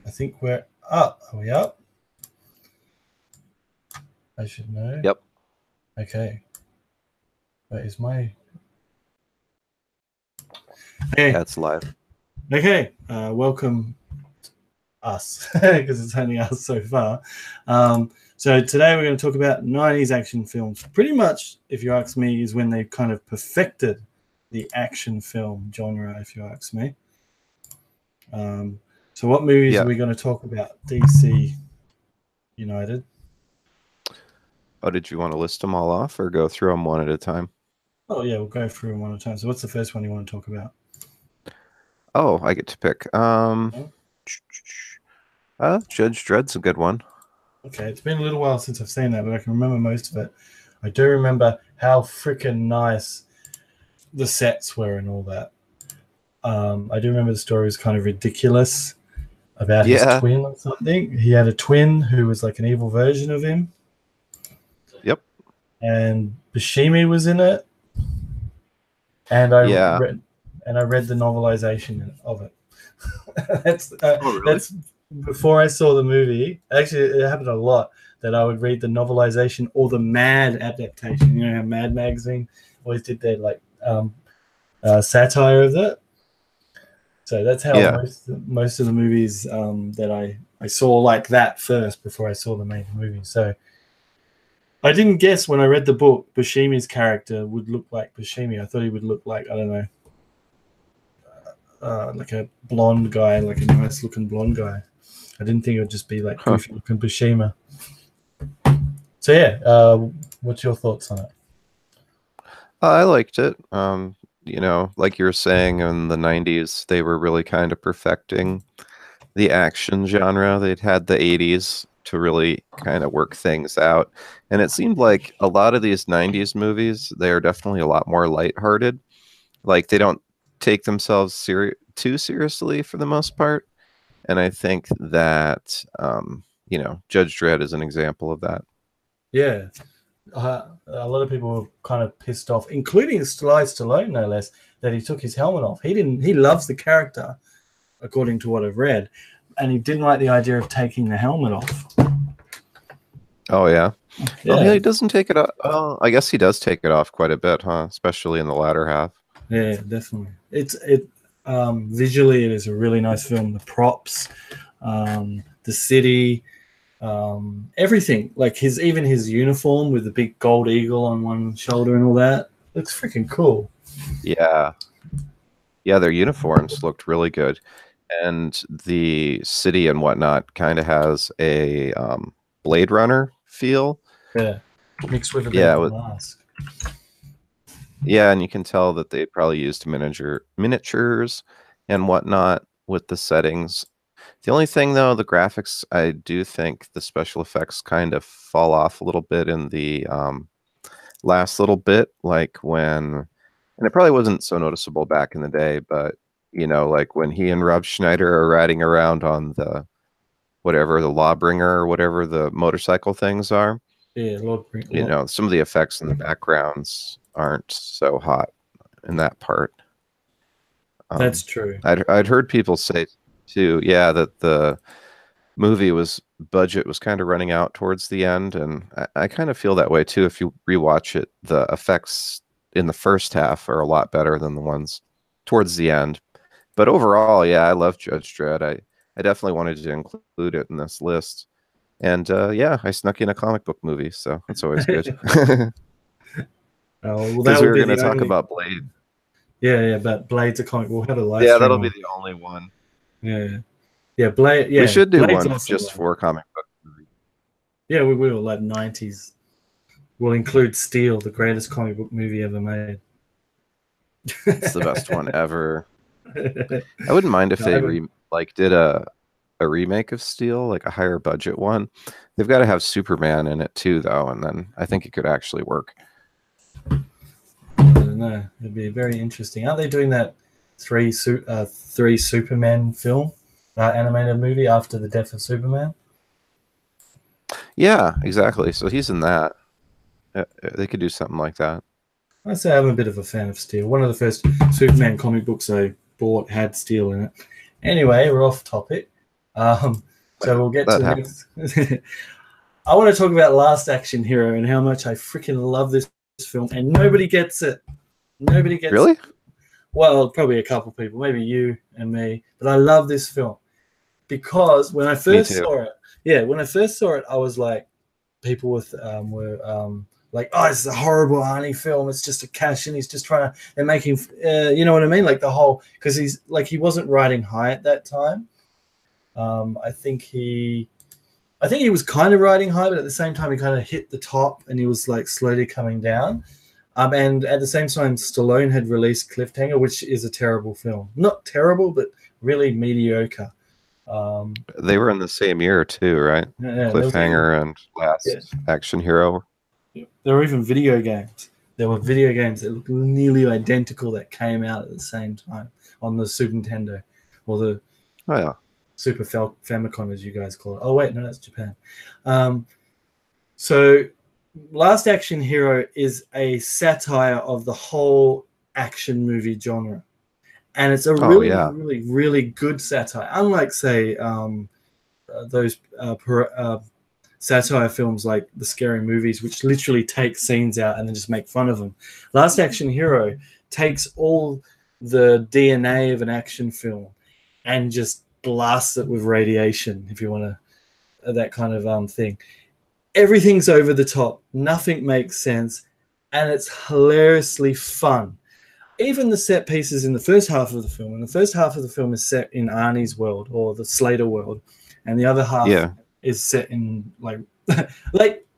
I think we're up. Are we up? I should know. Yep. Okay. That is my... Okay. That's live. Okay. Welcome us, because it's only us so far. So today we're going to talk about 90s action films. Pretty much, if you ask me, is when they kind of perfected the action film genre, if you ask me. So what movies are we going to talk about? DC United. Oh, did you want to list them all off or go through them one at a time? Oh, yeah, we'll go through them one at a time. So what's the first one you want to talk about? Oh, I get to pick. Judge Dredd's a good one. Okay, it's been a little while since I've seen that, but I can remember most of it. I do remember how freaking nice the sets were and all that. I do remember the story was kind of ridiculous about his twin or something. He had a twin who was like an evil version of him. Yep. And Buscemi was in it. And I read the novelization of it. That's before I saw the movie. Actually, it happened a lot that I would read the novelization or the Mad adaptation. You know how Mad magazine always did their like satire of that. So that's how most of the movies that I saw like that first before I saw the main movie. So I didn't guess when I read the book Buscemi's character would look like Buscemi. I thought he would look like, I don't know, like a blonde guy, like a nice looking blonde guy. I didn't think it would just be like goofy looking Buscemi. So yeah, what's your thoughts on it? I liked it. You know, like you were saying, in the 90s, they were really kind of perfecting the action genre. They'd had the 80s to really kind of work things out. And it seemed like a lot of these 90s movies, they're definitely a lot more lighthearted. Like, they don't take themselves too seriously for the most part. And I think that, you know, Judge Dredd is an example of that. Yeah. A lot of people were kind of pissed off, including Stallone, no less, that he took his helmet off. He loves the character, according to what I've read, and he didn't like the idea of taking the helmet off. Oh, yeah. Well, he doesn't take it off. Oh, I guess he does take it off quite a bit, huh? Especially in the latter half. Yeah, definitely. Visually, it is a really nice film. The props, the city, everything, like his uniform with the big gold eagle on one shoulder and all that, looks freaking cool. Yeah, their uniforms looked really good, and the city and whatnot kind of has a Blade Runner feel. Yeah, mixed with a bit of a mask. Yeah, and you can tell that they probably used miniatures and whatnot with the settings. The only thing, though, the graphics, I do think the special effects kind of fall off a little bit in the last little bit, like when, and it probably wasn't so noticeable back in the day, but, you know, like when he and Rob Schneider are riding around on the, whatever, the Lawbringer or whatever the motorcycle things are. Yeah, Lawbringer. You know, some of the effects in the backgrounds aren't so hot in that part. That's true. I'd heard people say too, that the movie budget was kind of running out towards the end, and I kind of feel that way too. If you rewatch it, the effects in the first half are a lot better than the ones towards the end. But overall, I love Judge Dredd. I definitely wanted to include it in this list. And I snuck in a comic book movie, so that's always good. Because we were going to talk about Blade. Yeah, but Blade's a comic. We'll have a live stream. That'll be the only one. Yeah, Blade. Yeah, we should do Blade's one just for comic book movie. Yeah, we will. Like 90s. We'll include Steel, the greatest comic book movie ever made. It's the best one ever. I wouldn't mind if they did a remake of Steel, like a higher budget one. They've got to have Superman in it too, though, and then I think it could actually work. I don't know. It'd be very interesting. Aren't they doing that three Superman film, animated movie after the death of Superman? Yeah, exactly. So he's in that. They could do something like that. I'd say I'm a bit of a fan of Steel. One of the first Superman comic books I bought had Steel in it. Anyway, we're off topic. So we'll get to the next. I want to talk about Last Action Hero and how much I freaking love this film, and nobody gets it. Nobody gets really? It. Well, probably a couple people, maybe you and me, but I love this film because when I first saw it, I was like, people were like, oh, it's a horrible Arnie film. It's just a cash in. He's just trying to, they're making, you know what I mean? Like the whole, because he's like, he wasn't riding high at that time. I think he was kind of riding high, but at the same time, he kind of hit the top and he was like slowly coming down. And at the same time, Stallone had released Cliffhanger, which is a terrible film. Not terrible, but really mediocre. They were in the same year too, right? Yeah, Cliffhanger and Last Action Hero. There were even video games. There were video games that looked nearly identical that came out at the same time on the Super Nintendo, or the Super Famicom, as you guys call it. Oh wait, no, that's Japan. So Last Action Hero is a satire of the whole action movie genre, and it's a really good satire. Unlike, say, those satire films like the scary movies, which literally take scenes out and then just make fun of them. Last Action Hero takes all the DNA of an action film and just blasts it with radiation, if you want to, that kind of thing. Everything's over the top. Nothing makes sense. And it's hilariously fun. Even the set pieces in the first half of the film, and the first half of the film is set in Arnie's world, or the Slater world, and the other half is set in like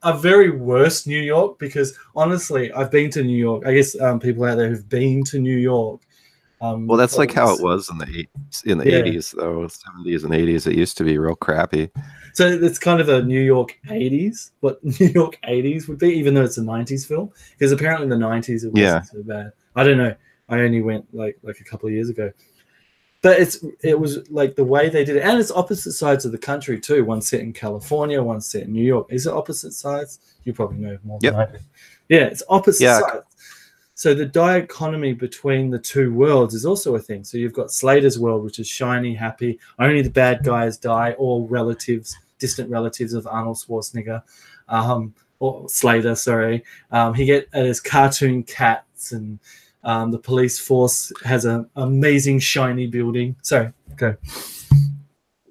a very worse New York, because honestly, I've been to New York. I guess people out there who've been to New York. Well, that's like how it was in the 80s, though, 70s and 80s. It used to be real crappy. So it's kind of a New York 80s, what New York 80s would be, even though it's a 90s film, because apparently in the 90s it wasn't so bad. I don't know. I only went like a couple of years ago. But it was like the way they did it. And it's opposite sides of the country too. One set in California, one set in New York. Is it opposite sides? You probably know more than I do. Yeah, it's opposite sides. So the dichotomy between the two worlds is also a thing. So you've got Slater's world, which is shiny, happy. Only the bad guys die, all relatives, distant relatives of Arnold Schwarzenegger. Or Slater, sorry. He his cartoon cats, and the police force has an amazing shiny building. Sorry, go.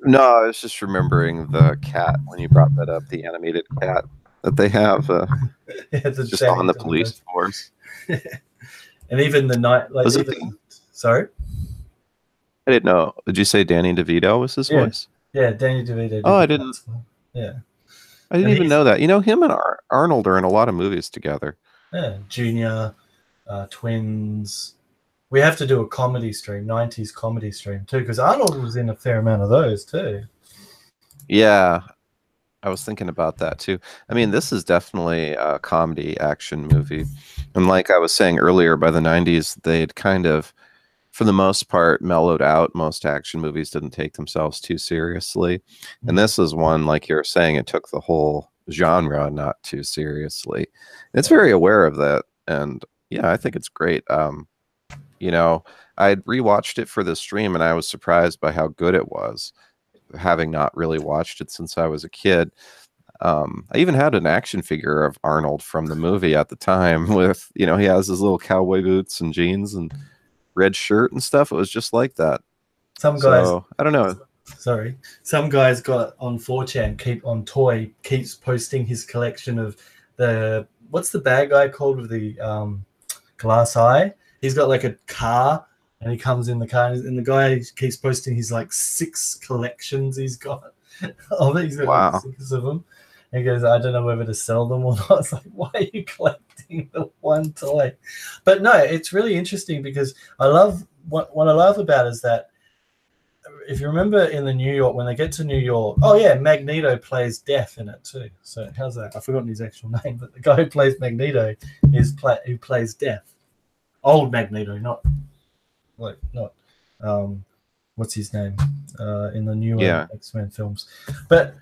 No, I was just remembering the cat when you brought that up, the animated cat that they have just on the police force. And even the night, like, sorry, I didn't know. Did you say Danny DeVito was his voice? Yeah, Danny DeVito. Oh, I didn't. Yeah, I didn't even know that. You know, him and Arnold are in a lot of movies together. Yeah, Junior, Twins. We have to do a comedy stream, 90s comedy stream too, because Arnold was in a fair amount of those too. Yeah, I was thinking about that too. I mean, this is definitely a comedy action movie. And like I was saying earlier, by the 90s, they'd kind of, for the most part, mellowed out. Most action movies didn't take themselves too seriously. And this is one, like you're saying, it took the whole genre not too seriously. It's very aware of that. And yeah, I think it's great. You know, I'd rewatched it for the stream and I was surprised by how good it was, having not really watched it since I was a kid. I even had an action figure of Arnold from the movie at the time with, you know, he has his little cowboy boots and jeans and red shirt and stuff. It was just like that. Some guys, I don't know. Sorry. Some guys got on 4chan, keeps posting his collection of what's the bad guy called with the glass eye? He's got like a car and he comes in the car and the guy keeps posting his like 6 collections he's got of it. He's got like 6 of them. And he goes, I don't know whether to sell them or not. It's like, why are you collecting the one toy? But no, it's really interesting because I love what I love about it is that if you remember in the New York, when they get to New York, oh yeah, Magneto plays Death in it too. So how's that? I've forgotten his actual name, but the guy who plays Magneto is who plays Death. Old Magneto, not what's his name in the new X-Men films. But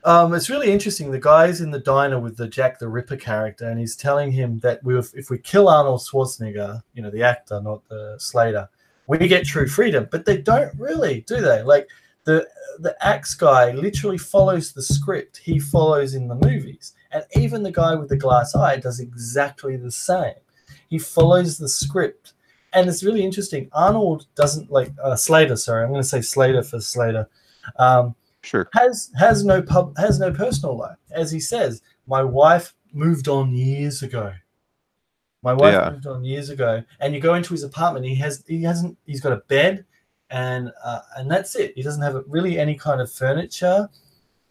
it's really interesting. The guy's in the diner with the Jack the Ripper character, and he's telling him that if we kill Arnold Schwarzenegger, you know, the actor, not the Slater, we get true freedom. But they don't really, do they? Like, the axe guy literally follows the script he follows in the movies, and even the guy with the glass eye does exactly the same. He follows the script, and it's really interesting. Arnold doesn't like Slater. Sorry, I'm going to say Slater for Slater. Sure. Has no personal life, as he says. My wife moved on years ago. Moved on years ago, and you go into his apartment. He's got a bed, and that's it. He doesn't have really any kind of furniture.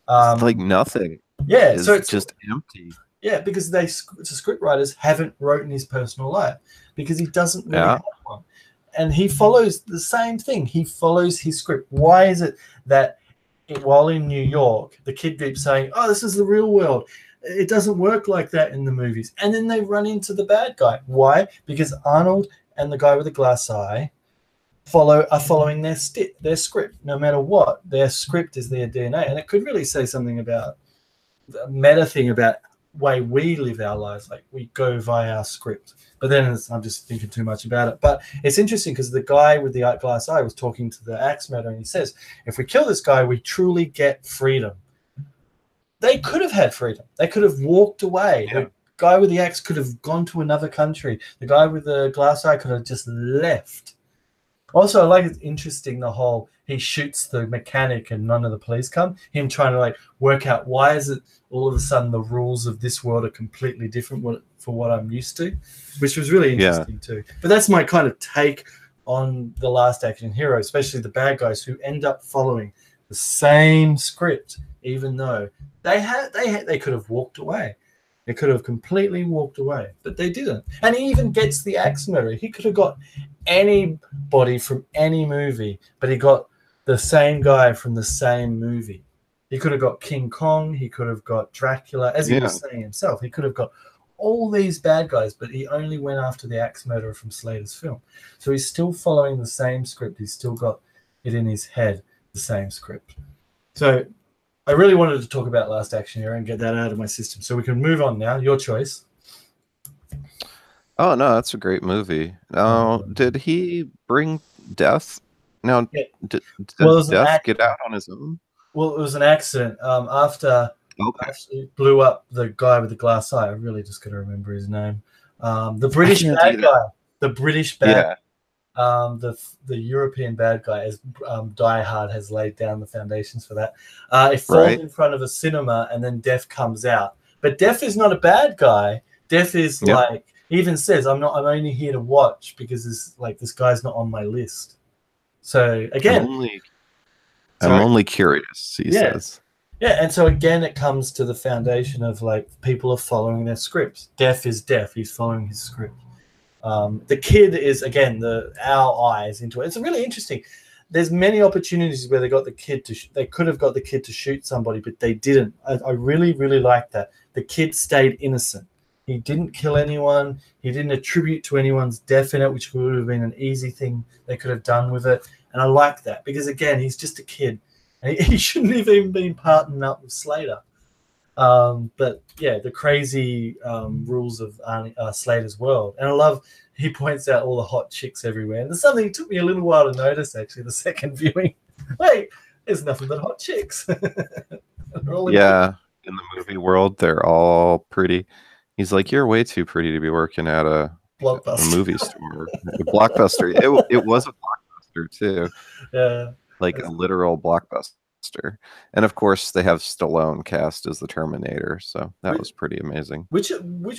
It's like nothing. Yeah, so it's just empty. Yeah, because the script writers haven't written his personal life because he doesn't really have one, and he follows the same thing. He follows his script. Why is it that while in New York, the kid keeps saying, "Oh, this is the real world"? It doesn't work like that in the movies. And then they run into the bad guy. Why? Because Arnold and the guy with the glass eye are following their script, no matter what. Their script is their DNA. And it could really say something about the meta thing about way we live our lives. Like we go via our script. But then I'm just thinking too much about it. But it's interesting because the guy with the glass eye was talking to the axe murderer, and he says, if we kill this guy, we truly get freedom. They could have had freedom. They could have walked away. Yeah. The guy with the axe could have gone to another country. The guy with the glass eye could have just left. Also, I like it's interesting the whole he shoots the mechanic and none of the police come. Him trying to like work out why is it all of a sudden the rules of this world are completely different for what I'm used to, which was really interesting too. But that's my kind of take on The Last Action Hero, especially the bad guys who end up following the same script, even though they could have walked away. They could have completely walked away, but they didn't. And he even gets the axe murderer. He could have got anybody from any movie, but he got the same guy from the same movie. He could have got King Kong. He could have got Dracula, as he was saying himself. He could have got all these bad guys, but he only went after the axe murderer from Slater's film. So he's still following the same script. He's still got it in his head, the same script. So I really wanted to talk about Last Action Hero and get that out of my system. So we can move on now. Your choice. Oh, no, that's a great movie. Now, did he bring death? Now, did Death get out on his own? Well, it was an accident. After he blew up the guy with the glass eye. I really just got to remember his name. The British bad guy. The British bad the European bad guy, as Die Hard has laid down the foundations for that. It falls in front of a cinema, and then Death comes out. But Death is not a bad guy. Death is like, he even says, I'm only here to watch because this guy's not on my list. So again, I'm only curious, he says. Yeah, and so again, it comes to the foundation of like people are following their scripts. Death is Death. He's following his script. The kid is, again, our eyes into it. It's really interesting. There's many opportunities where they got the kid they could have got the kid to shoot somebody, but they didn't. I really, really like that. The kid stayed innocent. He didn't kill anyone. He didn't attribute to anyone's death in it, which would have been an easy thing they could have done with it. And I like that because, again, he's just a kid. And he shouldn't have even been partnering up with Slater. But yeah, the crazy rules of Slater's world. And I love, he points out all the hot chicks everywhere. And there's something that took me a little while to notice, actually, the second viewing. Wait, there's nothing but hot chicks. In the movie world, they're all pretty. He's like, you're way too pretty to be working at a movie store. Blockbuster. It was a blockbuster, too. Yeah. Like a literal blockbuster. And of course they have Stallone cast as the Terminator, so that was pretty amazing. Which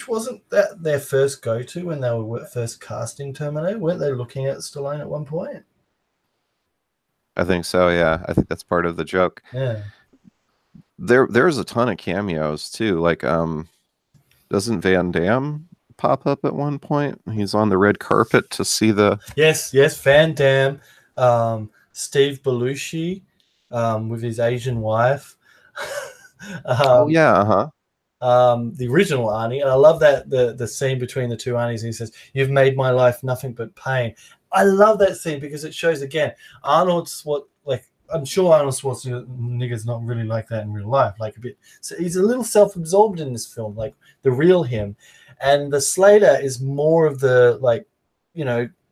wasn't that their first go-to when they were first casting Terminator? Weren't they looking at Stallone at one point? I think so, yeah. I think that's part of the joke. Yeah. There's a ton of cameos too. Like doesn't Van Damme pop up at one point? He's on the red carpet to see the Yes, Van Damme, Steve Belushi, with his Asian wife. The original Arnie. And I love that the scene between the two Arnies. And he says, "You've made my life nothing but pain." I love that scene because it shows, again, I'm sure Arnold Schwarzenegger's not really like that in real life. Like a bit, so he's a little self-absorbed in this film, like the real him. And the Slater is more of the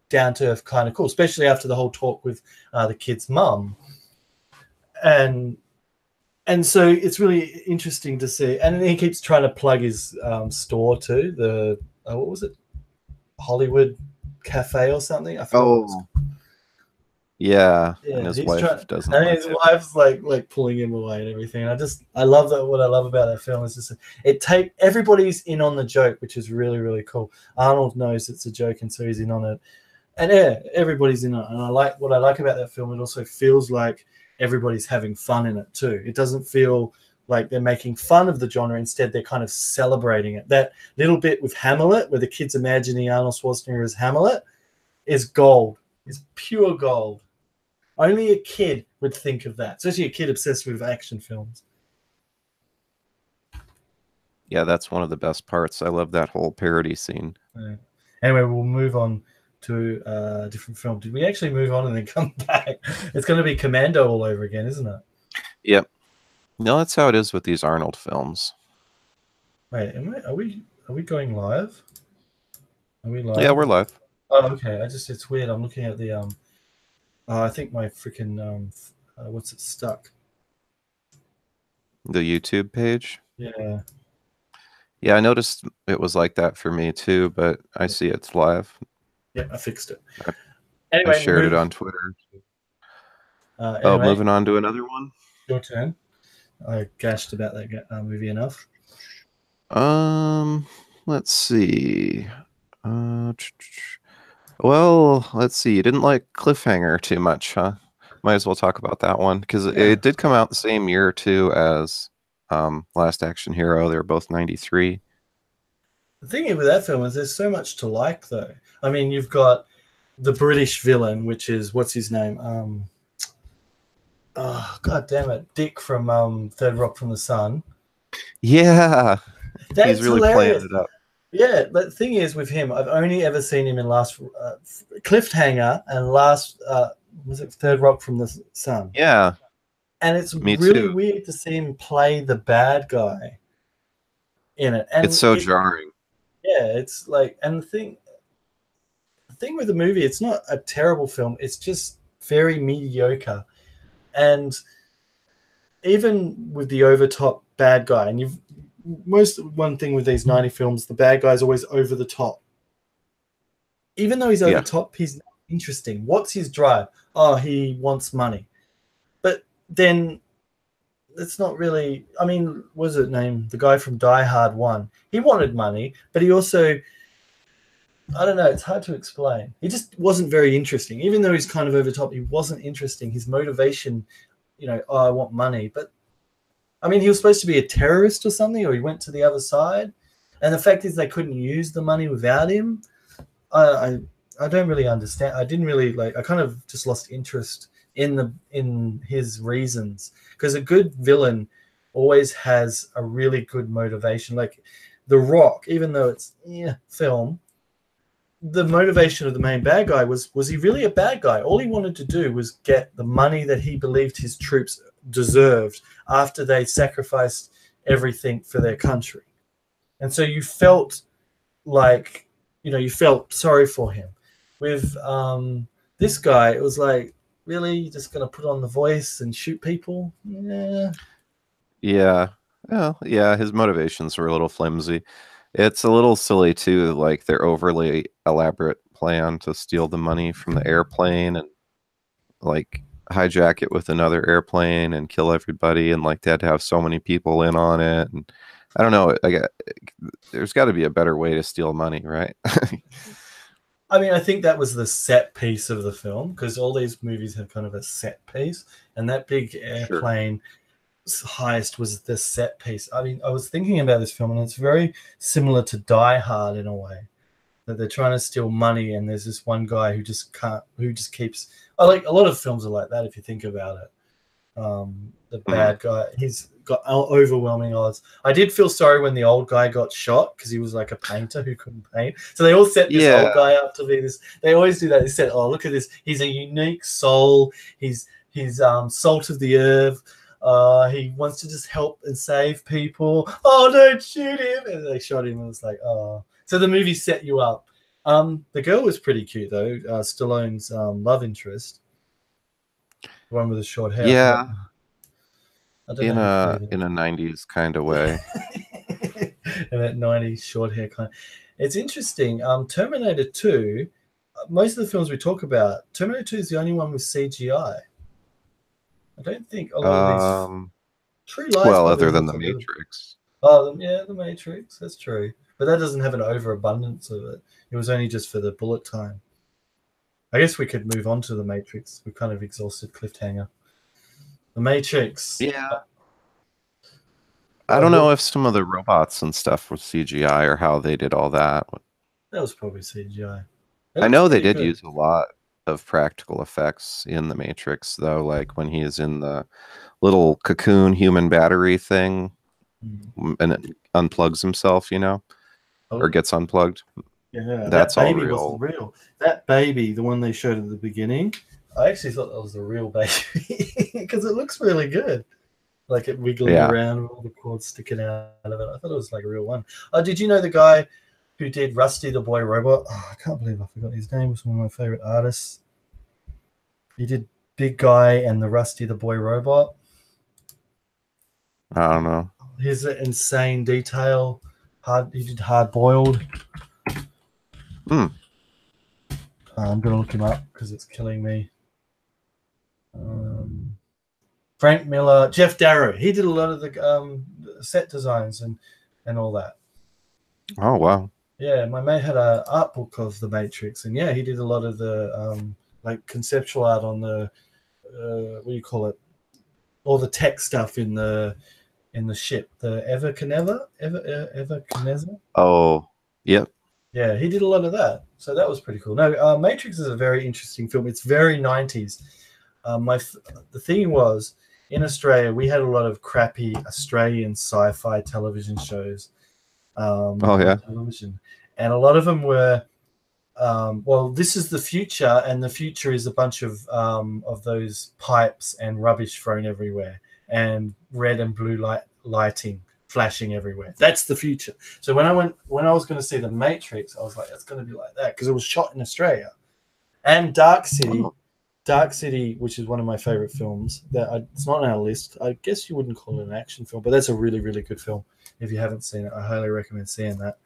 down to earth kind of cool, especially after the whole talk with the kid's mum. and so it's really interesting to see. And then he keeps trying to plug his store too. The what was it? Hollywood Cafe or something. I forgot what it was. Yeah, and his wife doesn't. And his wife's like pulling him away and everything. And I love that. What I love about that film is just everybody's in on the joke, which is really, really cool. Arnold knows it's a joke, and so he's in on it. And yeah, everybody's in on it. And what I like about that film. It also feels like everybody's having fun in it too. It doesn't feel like they're making fun of the genre. Instead, they're kind of celebrating it. That little bit with Hamlet, where the kid's imagining Arnold Schwarzenegger as Hamlet, is gold. Is pure gold. Only a kid would think of that, especially a kid obsessed with action films. Yeah, that's one of the best parts. I love that whole parody scene. Yeah. Anyway, we'll move on to a different film. Did we actually move on and then come back? It's going to be Commando all over again, isn't it? Yep. No, that's how it is with these Arnold films. Wait, are we going live? Are we live? Yeah, we're live. Oh, okay. It's weird. I'm looking at the I think my freaking what's it stuck? The YouTube page? Yeah. Yeah, I noticed it was like that for me too, but I see it's live. Yeah, I fixed it. Anyway, I shared it on Twitter. Anyway, moving on to another one. Your turn. I gashed about that movie enough. Let's see. Well, let's see. You didn't like Cliffhanger too much, huh? Might as well talk about that one because it did come out the same year too as Last Action Hero. They were both 93. The thing with that film is there's so much to like, though. I mean, you've got the British villain, which is what's his name? Oh, God damn it, Dick from Third Rock from the Sun. Yeah, that's he's really hilarious. playing it up. Yeah, but the thing is with him, I've only ever seen him in Last Cliffhanger and Last was it Third Rock from the Sun? Yeah, and it's really weird to see him play the bad guy in it. And it's so jarring. Yeah, it's like, and the thing with the movie, it's not a terrible film. It's just very mediocre, and even with the overtop bad guy, and one thing with these 90 films, the bad guy's always over the top. Even though he's over the top, he's not interesting. What's his drive? Oh, he wants money. But then it's not really, I mean, what was it named? The guy from Die Hard 1. He wanted money, but he also, I don't know, it's hard to explain. He just wasn't very interesting. Even though he's kind of over the top, he wasn't interesting. His motivation, I want money. But I mean, he was supposed to be a terrorist or something, or he went to the other side. And the fact is they couldn't use the money without him. I don't really understand. I didn't really I kind of just lost interest in his reasons, because a good villain always has a really good motivation. Like The Rock, even though it's film, the motivation of the main bad guy was he really a bad guy? All he wanted to do was get the money that he believed his troops deserved after they sacrificed everything for their country. And so you felt like, you felt sorry for him. With this guy, it was like, really? You're just going to put on the voice and shoot people? Yeah. Well, yeah, his motivations were a little flimsy. It's a little silly, too, like their overly elaborate plan to steal the money from the airplane and, hijack it with another airplane and kill everybody, and, they had to have so many people in on it. And I don't know. There's got to be a better way to steal money, right? I mean, I think that was the set piece of the film, because all these movies have kind of a set piece, and that big airplane heist was the set piece. I mean, I was thinking about this film, and it's very similar to Die Hard in a way, that they're trying to steal money, and there's this one guy who just keeps. I like a lot of films are like that if you think about it. The bad guy, he's got overwhelming odds. I did feel sorry when the old guy got shot, because he was like a painter who couldn't paint. So they all set this old guy up to be this. They always do that. They said, "Oh, look at this. He's a unique soul. He's salt of the earth. He wants to just help and save people. Oh, don't shoot him!" And they shot him, and it was like, oh. So the movie set you up. The girl was pretty cute though. Stallone's love interest, the one with the short hair. Yeah. I don't know how to in a 90s kind of way. And that 90s short hair kind. It's interesting. Terminator 2, most of the films we talk about, Terminator 2 is the only one with CGI. I don't think a lot of these. True Lies. Well, other than The Matrix. Oh, yeah, The Matrix. That's true. But that doesn't have an overabundance of it. It was only just for the bullet time. I guess we could move on to The Matrix. We kind of exhausted Cliffhanger. The Matrix. Yeah. I don't know if some of the robots and stuff were CGI or how they did all that. That was probably CGI. I know they did use a lot of practical effects in The Matrix, though, like when he is in the little cocoon human battery thing and it unplugs himself, you know, or gets unplugged. Yeah, that's that baby all real. wasn't real. That baby, the one they showed at the beginning, I actually thought that was the real baby because it looks really good. Like it wiggling around with all the cords sticking out of it. I thought it was like a real one. Did you know the guy who did Rusty the Boy Robot? Oh, I can't believe I forgot his name. He was one of my favorite artists. He did Big Guy and the Rusty the Boy Robot. I don't know. Here's an insane detail. He did Hard Boiled. I'm gonna look him up because it's killing me. Frank Miller, Jeff Darrow. He did a lot of the set designs and all that. Oh wow! Yeah, my mate had an art book of The Matrix, and yeah, he did a lot of the like conceptual art on the what do you call it? All the tech stuff in the ship, the Ever Keneza. Oh, yep. Yeah, he did a lot of that, so that was pretty cool. No, Matrix is a very interesting film. It's very 90s. The thing was, in Australia, we had a lot of crappy Australian sci-fi television shows. Television, and a lot of them were, well, this is the future, and the future is a bunch of those pipes and rubbish thrown everywhere, and red and blue lighting flashing everywhere. That's the future. So when I was going to see The Matrix, I was like, it's going to be like that because it was shot in Australia, and Dark City. Dark City, which is one of my favorite films, it's not on our list. I guess you wouldn't call it an action film, but that's a really, really good film. If you haven't seen it, I highly recommend seeing that.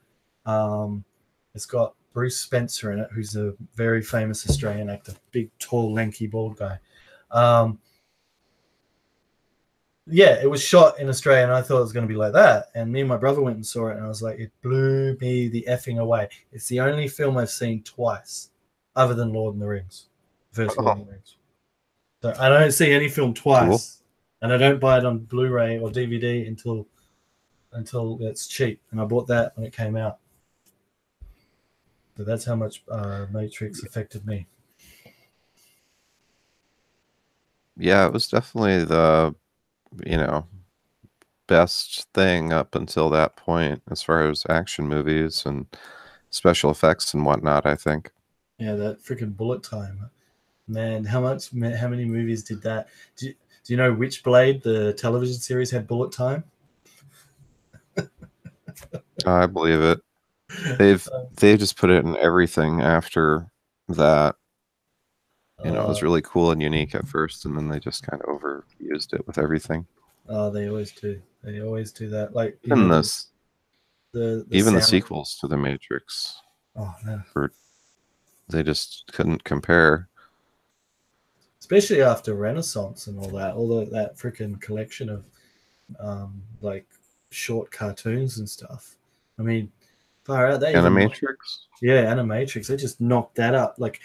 It's got Bruce Spencer in it, who's a very famous Australian actor, big, tall, lanky, bald guy. Yeah, it was shot in Australia, and I thought it was going to be like that. And me and my brother went and saw it, and I was like, it blew me the effing away. It's the only film I've seen twice, other than Lord of the Rings. First Lord of the Rings. So I don't see any film twice, and I don't buy it on Blu-ray or DVD until it's cheap. And I bought that when it came out. So that's how much Matrix affected me. Yeah, it was definitely the, best thing up until that point as far as action movies and special effects and whatnot, I think. Yeah, that freaking bullet time. Man, how many movies did that? Do you know Witchblade, the television series, had bullet time? I believe it. They've just put it in everything after that. It was really cool and unique at first, and then they just kind of overused it with everything. Oh, they always do. They always do that. Like even the sequels to The Matrix. Oh man, they just couldn't compare. Especially after Renaissance and all that freaking collection of like short cartoons and stuff. I mean, far out. Animatrix? Yeah, Animatrix. They just knocked that up. Like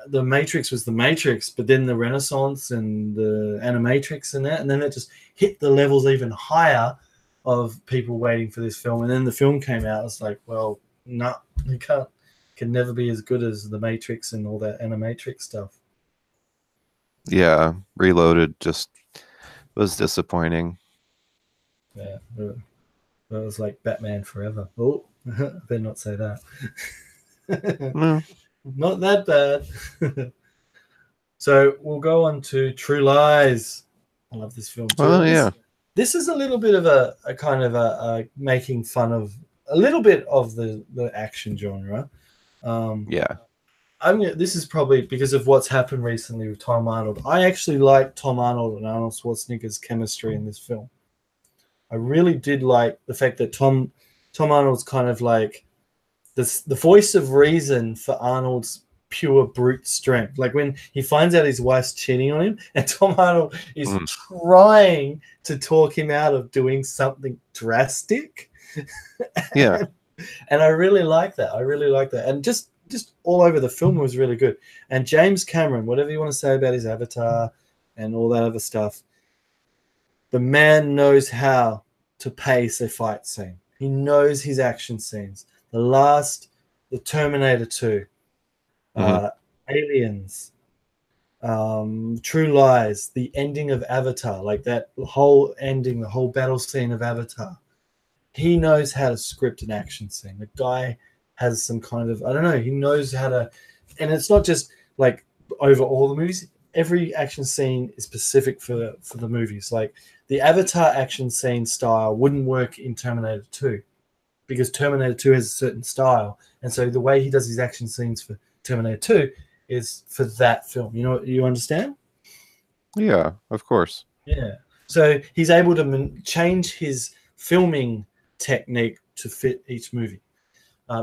the Matrix was the Matrix, but then the Renaissance and the Animatrix and that, and then it just hit the levels even higher of people waiting for this film. And then the film came out. It's like, well, no, you can never be as good as the Matrix and all that Animatrix stuff. Yeah, Reloaded just was disappointing. Yeah, it was like Batman Forever. Oh, I better not say that. No. Not that bad. So we'll go on to True Lies. I love this film too. Oh, yeah. This is a little bit of a kind of a making fun of a little bit of the action genre. Yeah. This is probably because of what's happened recently with Tom Arnold. I actually like Tom Arnold and Arnold Schwarzenegger's chemistry in this film. I really did like the fact that Tom Arnold's kind of like the voice of reason for Arnold's pure brute strength. Like when he finds out his wife's cheating on him, and Tom Arnold is trying to talk him out of doing something drastic. Yeah. And I really like that. And just all over the film was really good. And James Cameron, whatever you want to say about his Avatar and all that other stuff, the man knows how to pace a fight scene. He knows his action scenes. The Terminator 2, Aliens, True Lies, the ending of Avatar, like that whole ending, the whole battle scene of Avatar. He knows how to script an action scene. The guy has some kind of, I don't know, he knows how to, and it's not just like over all the movies. Every action scene is specific for the movies. Like the Avatar action scene style wouldn't work in Terminator 2 because Terminator 2 has a certain style. And so the way he does his action scenes for Terminator 2 is for that film. You understand? Yeah, of course. Yeah. So he's able to change his filming technique to fit each movie.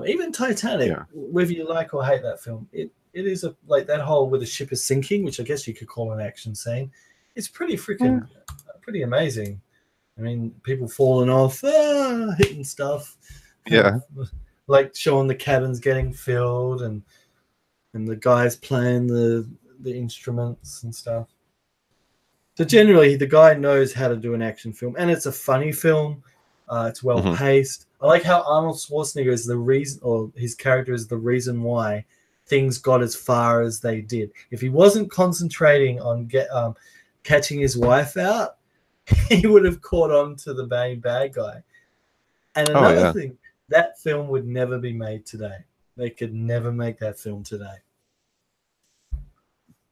Even Titanic, whether you like or hate that film, it is like that whole where the ship is sinking, which I guess you could call an action scene. It's pretty freaking pretty amazing. I mean, people falling off, hitting stuff. Yeah. Like showing the cabins getting filled and the guys playing the instruments and stuff. So generally, the guy knows how to do an action film, and it's a funny film. It's well paced. I like how Arnold Schwarzenegger is the reason, or his character is the reason why things got as far as they did. If he wasn't concentrating on catching his wife out, he would have caught on to the main bad guy. And another thing, that film would never be made today. They could never make that film today.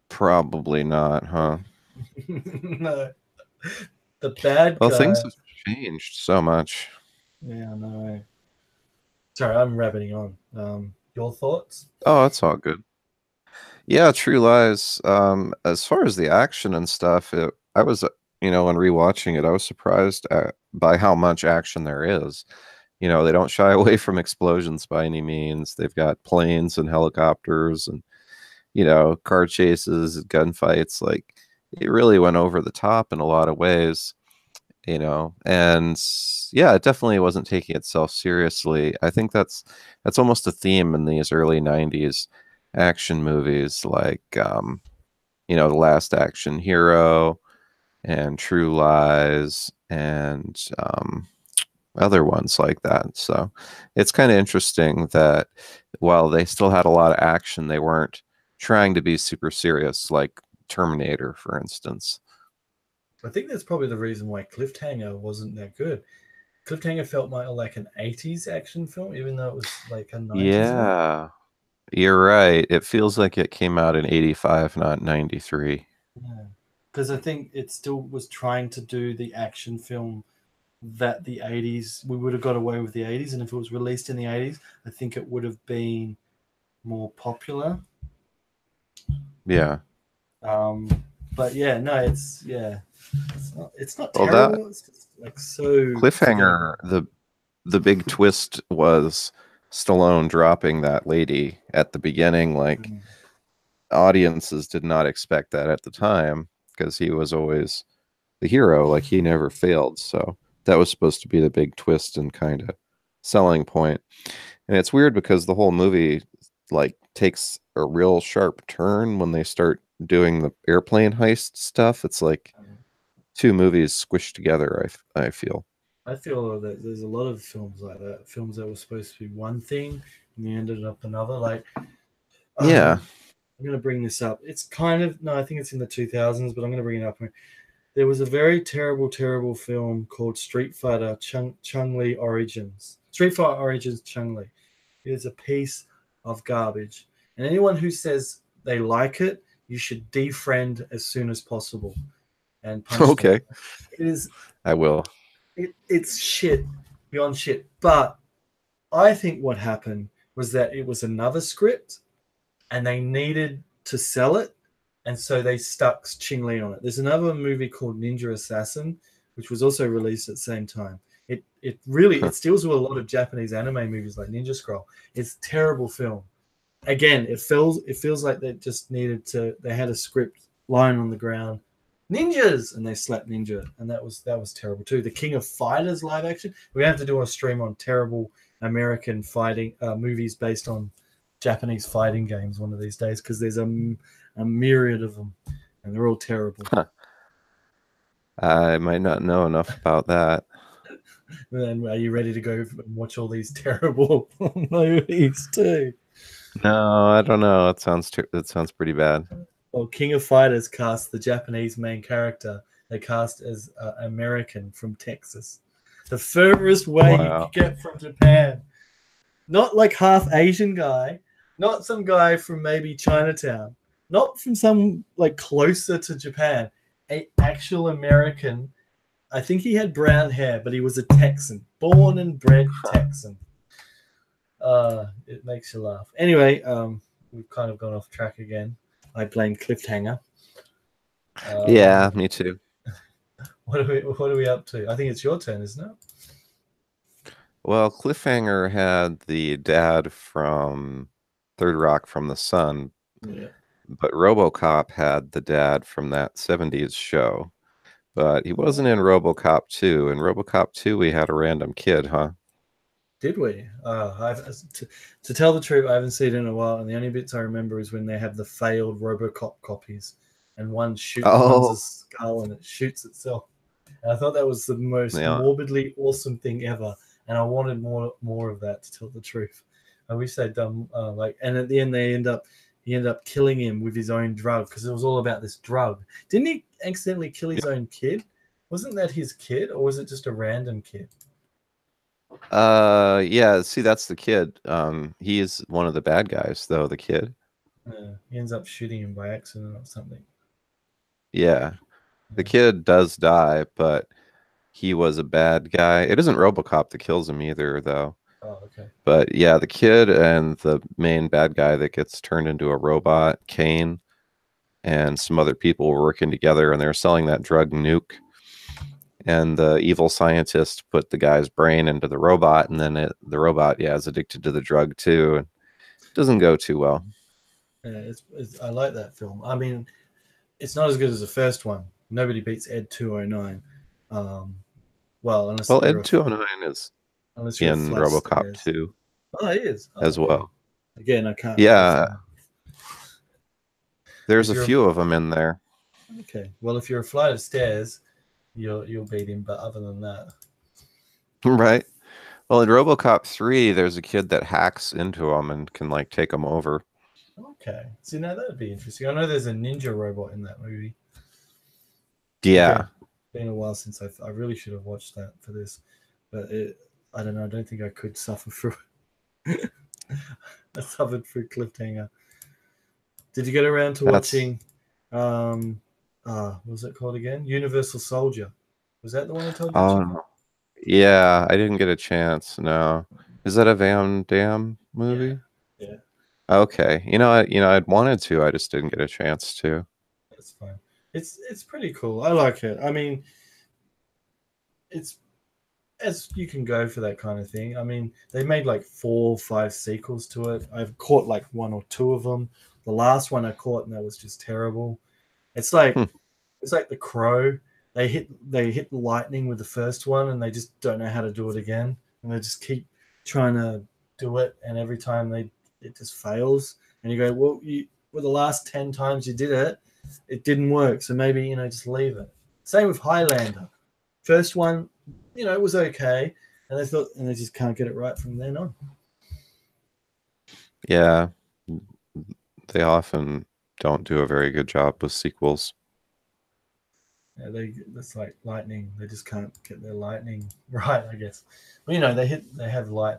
Probably not, huh? No. The bad guy. Well, things have changed so much. Yeah, I know. Sorry, I'm rabbiting on. Your thoughts? Oh, that's all good. Yeah, True Lies. As far as the action and stuff, I was, when rewatching it, I was surprised by how much action there is. They don't shy away from explosions by any means. They've got planes and helicopters and, car chases, gunfights. Like, it really went over the top in a lot of ways, and yeah, it definitely wasn't taking itself seriously. I think that's almost a theme in these early 90s action movies, like, The Last Action Hero and True Lies and other ones like that. So it's kind of interesting that while they still had a lot of action, they weren't trying to be super serious, like Terminator, for instance. I think that's probably the reason why Cliffhanger wasn't that good. Cliffhanger felt more like an 80s action film, even though it was like a 90s Yeah, one. You're right. It feels like it came out in 85, not 93. Yeah, because I think it still was trying to do the action film that the 80s, we would have got away with the 80s, and if it was released in the 80s, I think it would have been more popular. Yeah. But yeah, no, it's not terrible. It's just like so Cliffhanger, the big twist was Stallone dropping that lady at the beginning. Like, audiences did not expect that at the time because he was always the hero. Like, he never failed. So that was supposed to be the big twist and kind of selling point. And it's weird because the whole movie like takes a real sharp turn when they start doing the airplane heist stuff. It's like two movies squished together, I feel. I feel that there's a lot of films like that. Films that were supposed to be one thing and they ended up another. Like, yeah. I'm going to bring this up. It's kind of, no, I think it's in the 2000s, but I'm going to bring it up. There was a very terrible, terrible film called Street Fighter Chun-Li Origins. Street Fighter Origins Chun-Li. It is a piece of garbage. And anyone who says they like it, you should defriend as soon as possible. And punch okay. them. It is. I will. It's shit beyond shit. But I think what happened was that it was another script and they needed to sell it, and so they stuck Ching Li on it. There's another movie called Ninja Assassin, which was also released at the same time. It really steals with a lot of Japanese anime movies like Ninja Scroll. It's a terrible film. Again, it feels like they just needed to. They had a script lying on the ground, ninjas, and they slapped ninja, and that was terrible too. The King of Fighters live action. We have to do a stream on terrible American fighting movies based on Japanese fighting games one of these days, because there's a myriad of them, and they're all terrible. I might not know enough about that. And are you ready to go and watch all these terrible movies too? No, I don't know. It sounds pretty bad. Well, King of Fighters cast the Japanese main character. They cast as American from Texas. The furthest way you could get from Japan. Not like half Asian guy. Not some guy from maybe Chinatown. Not from some like closer to Japan. An actual American. I think he had brown hair, but he was a Texan. Born and bred Texan. It makes you laugh. Anyway, we've kind of gone off track again. I blame Cliffhanger. Yeah, me too. What are we up to? I think it's your turn, isn't it? Well, Cliffhanger had the dad from Third Rock from the Sun, but RoboCop had the dad from that 70s show. But he wasn't in RoboCop 2. In RoboCop 2, we had a random kid, huh? Did we? To tell the truth, I haven't seen it in a while, and the only bits I remember is when they have the failed RoboCop copies, and one shoots a skull and it shoots itself. And I thought that was the most morbidly awesome thing ever, and I wanted more of that, to tell the truth. I wish they'd done and at the end he ended up killing him with his own drug, because it was all about this drug. Didn't he accidentally kill his own kid? Wasn't that his kid, or was it just a random kid? Yeah, see, that's the kid. He is one of the bad guys, though, the kid. He ends up shooting him by accident or something. Yeah. The kid does die, but he was a bad guy. It isn't RoboCop that kills him either, though. Oh, okay. But yeah, the kid and the main bad guy that gets turned into a robot, Kane, and some other people were working together, and they're selling that drug Nuke. And the evil scientist put the guy's brain into the robot, and then the robot, is addicted to the drug too. And it doesn't go too well. Yeah, I like that film. I mean, it's not as good as the first one. Nobody beats Ed 209. Ed 209 is in RoboCop 2. Oh, he is as well. Again, I can't. Yeah, there's a few of them in there. Okay, well, if you're a flight of stairs, you'll beat him, but other than that, right? Well, in RoboCop 3, there's a kid that hacks into him and can like take him over. Okay, see, now that'd be interesting. I know there's a ninja robot in that movie. Yeah, okay. Been a while since I really should have watched that for this, but I don't know. I don't think I could suffer through. I suffered through Cliffhanger. Did you get around to watching? What was it called again? Universal Soldier. Was that the one I told you? Oh, yeah, I didn't get a chance. No, is that a Van Damme movie? Yeah. Okay, I'd wanted to. I just didn't get a chance to. That's fine. It's pretty cool. I like it. I mean, it's as you can go for that kind of thing. I mean, they made like 4 or 5 sequels to it. I've caught like 1 or 2 of them. The last one I caught, and that was just terrible. It's like it's like The Crow. They hit lightning with the first one, and they just don't know how to do it again, and they just keep trying to do it, and every time it just fails. And you go, well, the last 10 times you did it, it didn't work, so maybe just leave it. Same with Highlander. First one, it was okay, and they just can't get it right from then on. Yeah, they often don't do a very good job with sequels. Yeah, that's like lightning. They just can't get their lightning right, I guess. Well, they have light.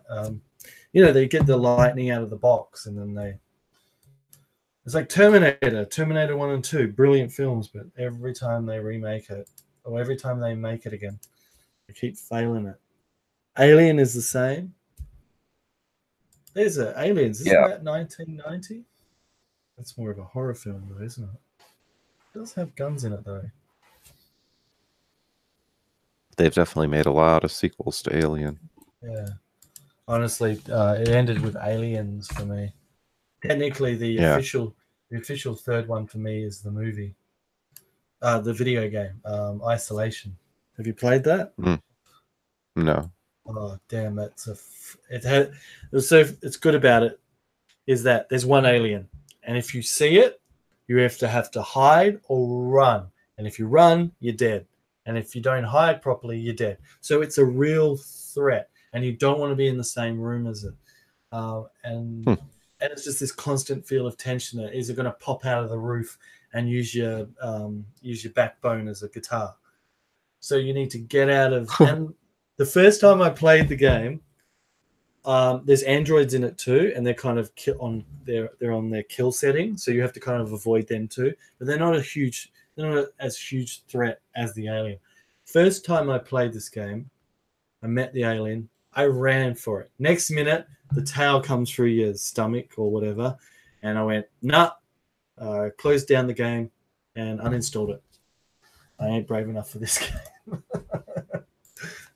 They get the lightning out of the box, and then it's like Terminator 1 and 2, brilliant films, but every time they remake it, or every time they make it again, they keep failing it. Alien is the same. There's Aliens, isn't that 1990? That's more of a horror film, though, isn't it? It does have guns in it, though. They've definitely made a lot of sequels to Alien. Yeah. Honestly, it ended with Aliens for me. Technically, the official third one for me is the movie, the video game, Isolation. Have you played that? No. Oh damn, it's good about it is that there's one alien, and if you see it, you have to hide or run, and if you run, you're dead, and if you don't hide properly, you're dead. So it's a real threat, and you don't want to be in the same room as it, and it's just this constant feel of tension. Is it going to pop out of the roof and use your backbone as a guitar? So you need to get out of. And the first time I played the game, there's androids in it too, and they're kind of they're on their kill setting, so you have to kind of avoid them too. But they're not as huge threat as the alien. First time I played this game, I met the alien. I ran for it. Next minute, the tail comes through your stomach or whatever, and I went, nah. Closed down the game and uninstalled it. I ain't brave enough for this game.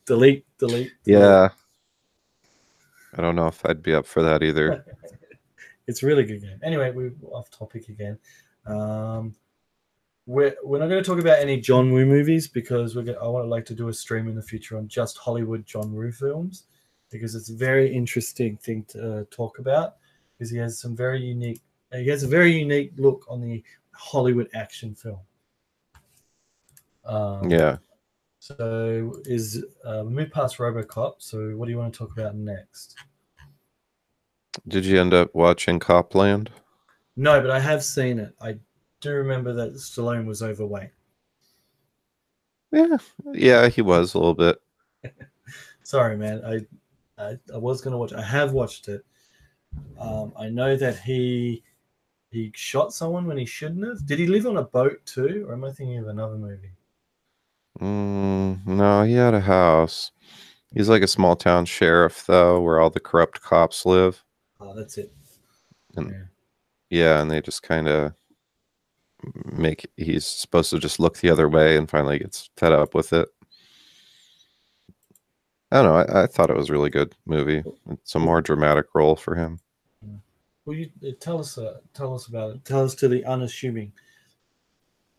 delete. Yeah. I don't know if I'd be up for that either. It's a really good game. Anyway, we're off topic again. We're not going to talk about any John Woo movies because I want to like to do a stream in the future on just Hollywood John Woo films because it's a very interesting thing to talk about because he has a very unique look on the Hollywood action film. Yeah. So we moved past RoboCop. So what do you want to talk about next? Did you end up watching Copland? No, but I have seen it. I do remember that Stallone was overweight. Yeah, he was a little bit. Sorry, man. I was going to watch. I have watched it. I know that he shot someone when he shouldn't have. Did he live on a boat too, or am I thinking of another movie? No, he had a house. He's like a small town sheriff, though, where all the corrupt cops live. Oh, that's it. And, and they just kind of he's supposed to just look the other way and finally gets fed up with it. I don't know. I thought it was a really good movie. It's a more dramatic role for him. Well, tell us about it. Tell us to the unassuming.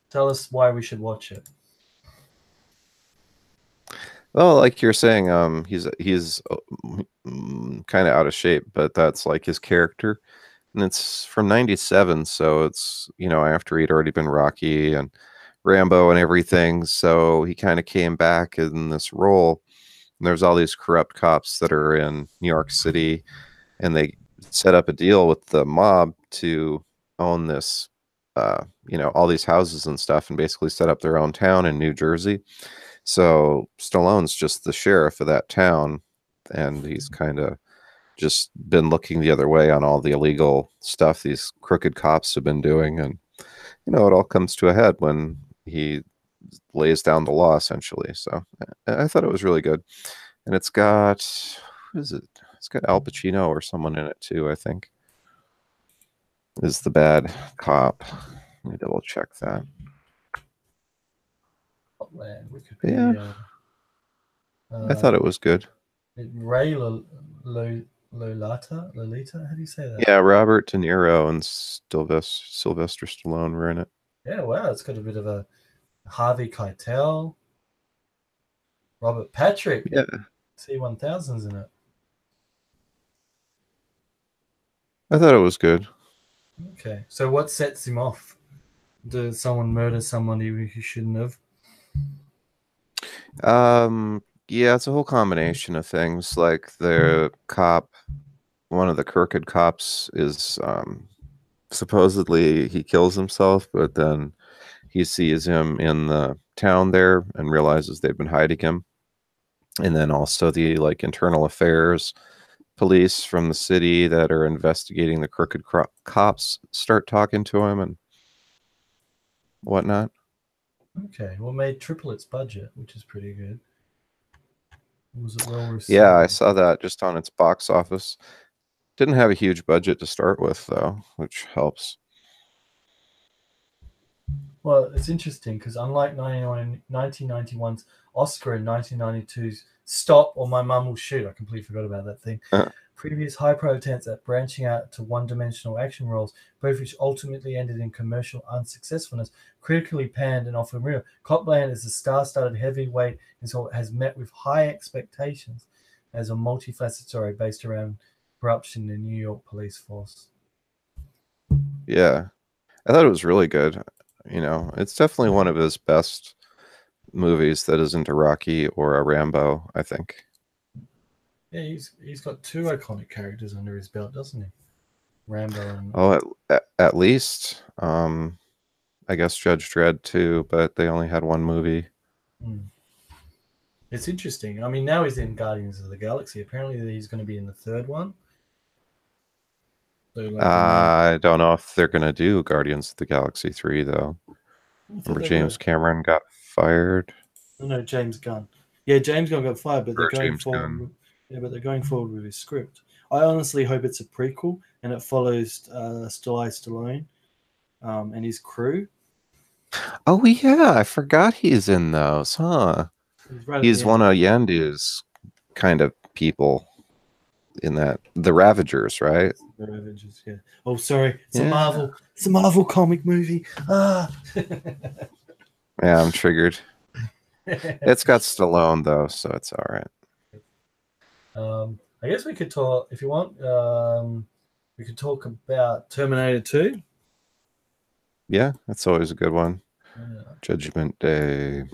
Tell us why we should watch it. Well, like you're saying, he's kind of out of shape, but that's like his character, and it's from '97, so it's after he'd already been Rocky and Rambo and everything, so he kind of came back in this role. And there's all these corrupt cops that are in New York City, and they set up a deal with the mob to own this, all these houses and stuff, and basically set up their own town in New Jersey. So Stallone's just the sheriff of that town, and he's kind of just been looking the other way on all the illegal stuff these crooked cops have been doing. And, it all comes to a head when he lays down the law, essentially. So I thought it was really good. And it's got, who is it? It's got Al Pacino or someone in it too, I think, is the bad cop. Let me double check that. Wikipedia. I thought it was good. Ray Lolita? How do you say that? Yeah, Robert De Niro and Sylvester Stallone were in it. Yeah, wow, it's got a bit of a Harvey Keitel, Robert Patrick. Yeah, C-1000's in it. I thought it was good. Okay, so what sets him off? Did someone murder someone who shouldn't have? Yeah, it's a whole combination of things. Like the cop, one of the crooked cops is supposedly he kills himself, but then he sees him in the town there and realizes they've been hiding him. And then also the internal affairs police from the city that are investigating the crooked cops start talking to him and whatnot. Okay, well, made triple its budget, which is pretty good. Was it well received? Yeah, I saw that just on its box office. Didn't have a huge budget to start with, though, which helps. Well, it's interesting because unlike 1991's Oscar and 1992's Stop or My Mum Will Shoot, I completely forgot about that thing. Previous high-pro attempts at branching out to one-dimensional action roles, both which ultimately ended in commercial unsuccessfulness, critically panned and often real. Copland is a star-studded heavyweight and so has met with high expectations as a multifaceted story based around corruption in the New York police force. Yeah, I thought it was really good. You know, it's definitely one of his best movies that isn't a Rocky or a Rambo, I think. Yeah, he's got two iconic characters under his belt, doesn't he? Rambo and... Oh, at least. I guess Judge Dredd too, but they only had one movie. It's interesting. I mean, now he's in Guardians of the Galaxy. Apparently he's going to be in the third one. So, like, I don't know if they're going to do Guardians of the Galaxy 3, though. Remember James Cameron got fired? No, James Gunn. Yeah, James Gunn got fired, but they're going forward. Yeah, but they're going forward with his script. I honestly hope it's a prequel and it follows Stallone and his crew. Oh yeah, I forgot he's in those, huh? He's one of Yandu's kind of people in that. The Ravagers, right? The Ravagers, yeah. Oh, sorry, it's a Marvel. It's a Marvel comic movie. Yeah, I'm triggered. It's got Stallone though, so it's all right. I guess we could talk, if you want, we could talk about Terminator 2. Yeah, that's always a good one. Judgment Day.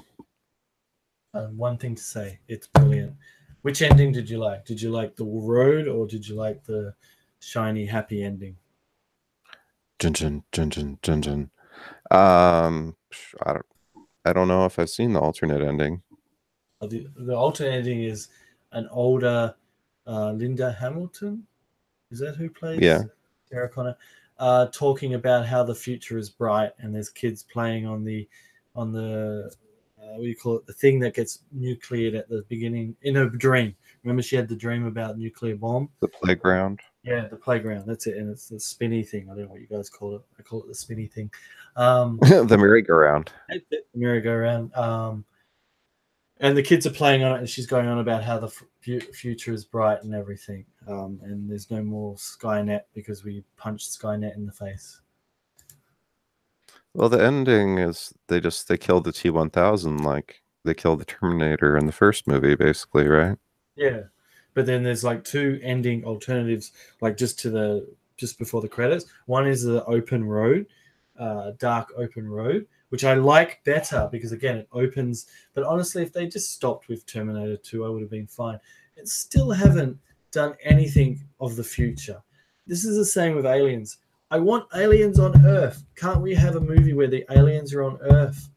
One thing to say, it's brilliant. Which ending did you like? Did you like the road or did you like the shiny, happy ending? Jun. I don't know if I've seen the alternate ending. The alternate ending is an older Linda Hamilton. Is that who plays Sarah Connor? Talking about how the future is bright and there's kids playing on the what do you call it? The thing that gets nucleared at the beginning in her dream. Remember, she had the dream about nuclear bomb. The playground. Yeah, the playground. That's it, and it's the spinny thing. I don't know what you guys call it. I call it the spinny thing. The merry-go-round. The merry-go-round. And the kids are playing on it, and she's going on about how the future is bright and everything. And there's no more Skynet because we punched Skynet in the face. Well, the ending is they killed the T-1000 like they killed the Terminator in the first movie, basically, right? Yeah, but then there's like two ending alternatives, like just before the credits. One is the open road, dark open road, which I like better because again it opens. But honestly, if they just stopped with Terminator 2, I would have been fine. It still haven't done anything of the future. This is the same with aliens. I want aliens on Earth. Can't we have a movie where the aliens are on Earth?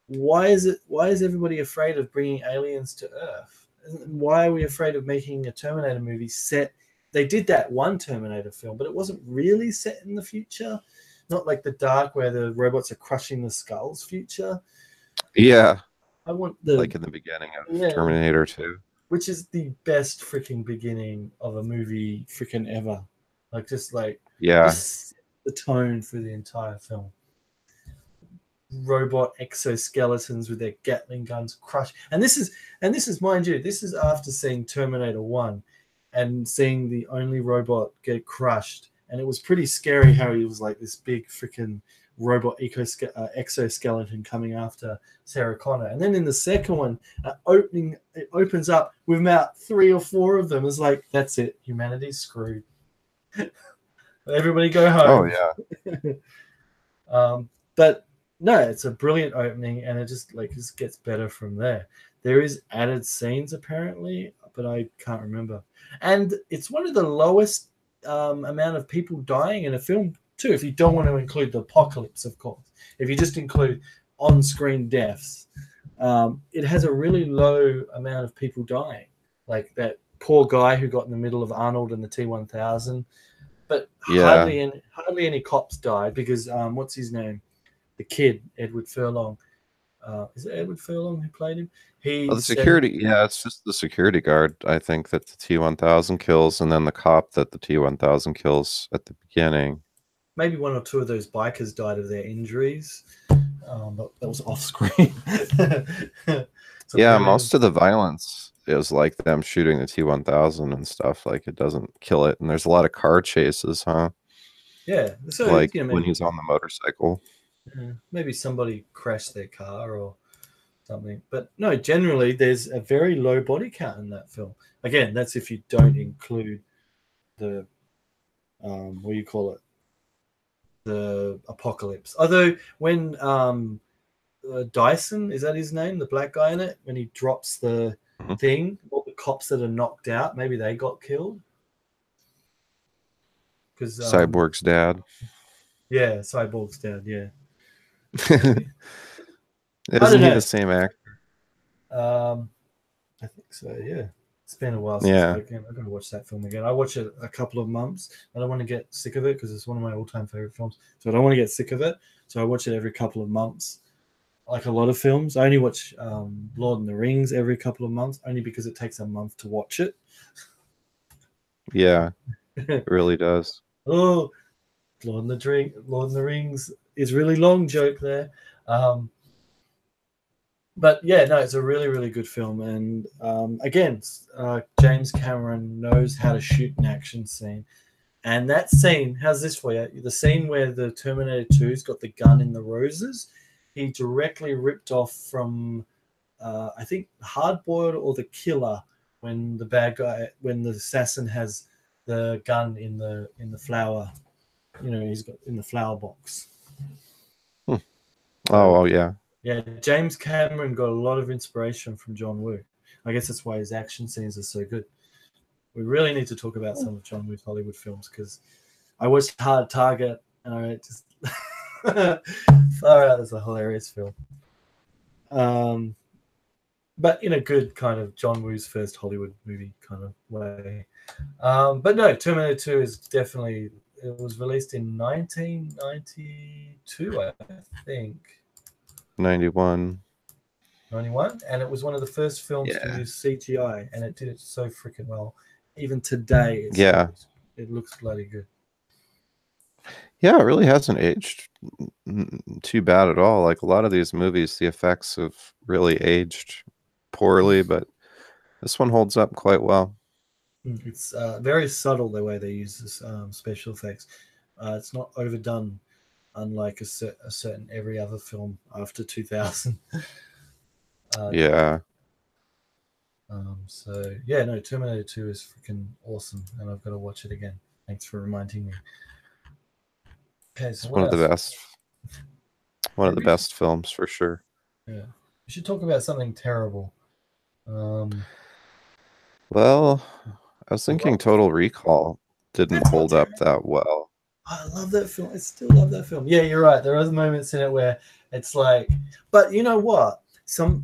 Why is everybody afraid of bringing aliens to Earth? Why are we afraid of making a Terminator movie set? They did that one Terminator film, but it wasn't really set in the future. Not like The Dark, where the robots are crushing the skulls future. Yeah. I want like in the beginning of Terminator 2. Which is the best freaking beginning of a movie freaking ever. Just the tone for the entire film. Robot exoskeletons with their Gatling guns crushed. And this is, mind you, this is after seeing Terminator 1 and seeing the only robot get crushed. And it was pretty scary how he was like this big freaking robot exoskeleton coming after Sarah Connor. And then in the second one, it opens up with about 3 or 4 of them. It's like, that's it. Humanity's screwed. Everybody go home. Oh, yeah. But no, it's a brilliant opening, and it just gets better from there. There is added scenes, apparently, but I can't remember. And it's one of the lowest amount of people dying in a film, too, if you don't want to include the apocalypse, of course. If you just include on-screen deaths, it has a really low amount of people dying. Like that poor guy who got in the middle of Arnold and the T-1000. But hardly any cops died because, what's his name? The kid, Edward Furlong. Is it Edward Furlong who played him? The security, it's just the security guard, I think, that the T-1000 kills, and then the cop that the T-1000 kills at the beginning. Maybe 1 or 2 of those bikers died of their injuries. but that was off screen. Yeah, most of the violence is like them shooting the T-1000 and stuff. Like it doesn't kill it, and there's a lot of car chases, huh? Yeah, so like you know, when he's on the motorcycle. Maybe somebody crashed their car or something. But no, generally there's a very low body count in that film. Again, that's if you don't include the what do you call it? The apocalypse. Although when Dyson, is that his name? The black guy in it, when he drops the thing, all the cops that are knocked out, maybe they got killed. Because Cyborg's dad. Yeah, Cyborg's dad. Yeah. Isn't he the same actor? I think so. Yeah. It's been a while since I'm going to watch that film again. I watch it a couple of months. I don't want to get sick of it because it's one of my all-time favorite films. So I don't want to get sick of it. So I watch it every couple of months. Like a lot of films, I only watch Lord of the Rings every couple of months, only because it takes a month to watch it. Yeah, it really does. Oh, Lord of the Rings is really long joke there. But yeah, no, it's a really, really good film. And again, James Cameron knows how to shoot an action scene. And that scene, how's this for you? The scene where the Terminator 2's got the gun in the roses, he directly ripped off from, I think, Hard Boiled or The Killer, when the bad guy, when the assassin has the gun in the flower, you know, he's got in the flower box. Oh, yeah. Yeah, James Cameron got a lot of inspiration from John Woo. I guess that's why his action scenes are so good. We really need to talk about some of John Woo's Hollywood films, because I watched Hard Target and I just far out. That's a hilarious film. But in a good kind of John Woo's first Hollywood movie kind of way. But no, Terminator 2 is definitely, it was released in 1992, I think. 91, and it was one of the first films to use CGI, and it did it so freaking well. Even today, it looks bloody good. Yeah, it really hasn't aged too bad at all. Like a lot of these movies, the effects have really aged poorly, but this one holds up quite well. It's very subtle the way they use this special effects. It's not overdone, unlike a certain every other film after 2000. Yeah. So yeah, no, Terminator 2 is freaking awesome, and I've got to watch it again. Thanks for reminding me. Okay, so it's one of the best. One of the best films for sure. Yeah, we should talk about something terrible. Well, I was thinking Total Recall didn't hold up that well. I love that film. I still love that film. Yeah, you're right. There are moments in it where it's like, but you know what?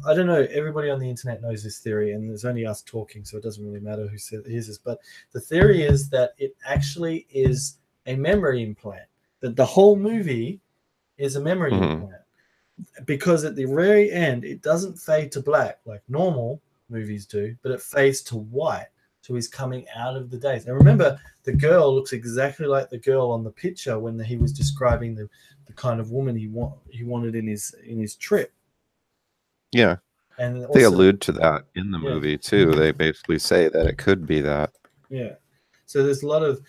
I don't know, everybody on the internet knows this theory, and there's only us talking, so it doesn't really matter who says this, but the theory is that it actually is a memory implant, that the whole movie is a memory implant, because at the very end, it doesn't fade to black like normal movies do, but it fades to white. So he's coming out of the days. And remember, the girl looks exactly like the girl on the picture when he was describing the kind of woman he wanted in his trip. Yeah. And also, they allude to that in the movie too. They basically say that it could be that. Yeah. So there's a lot of,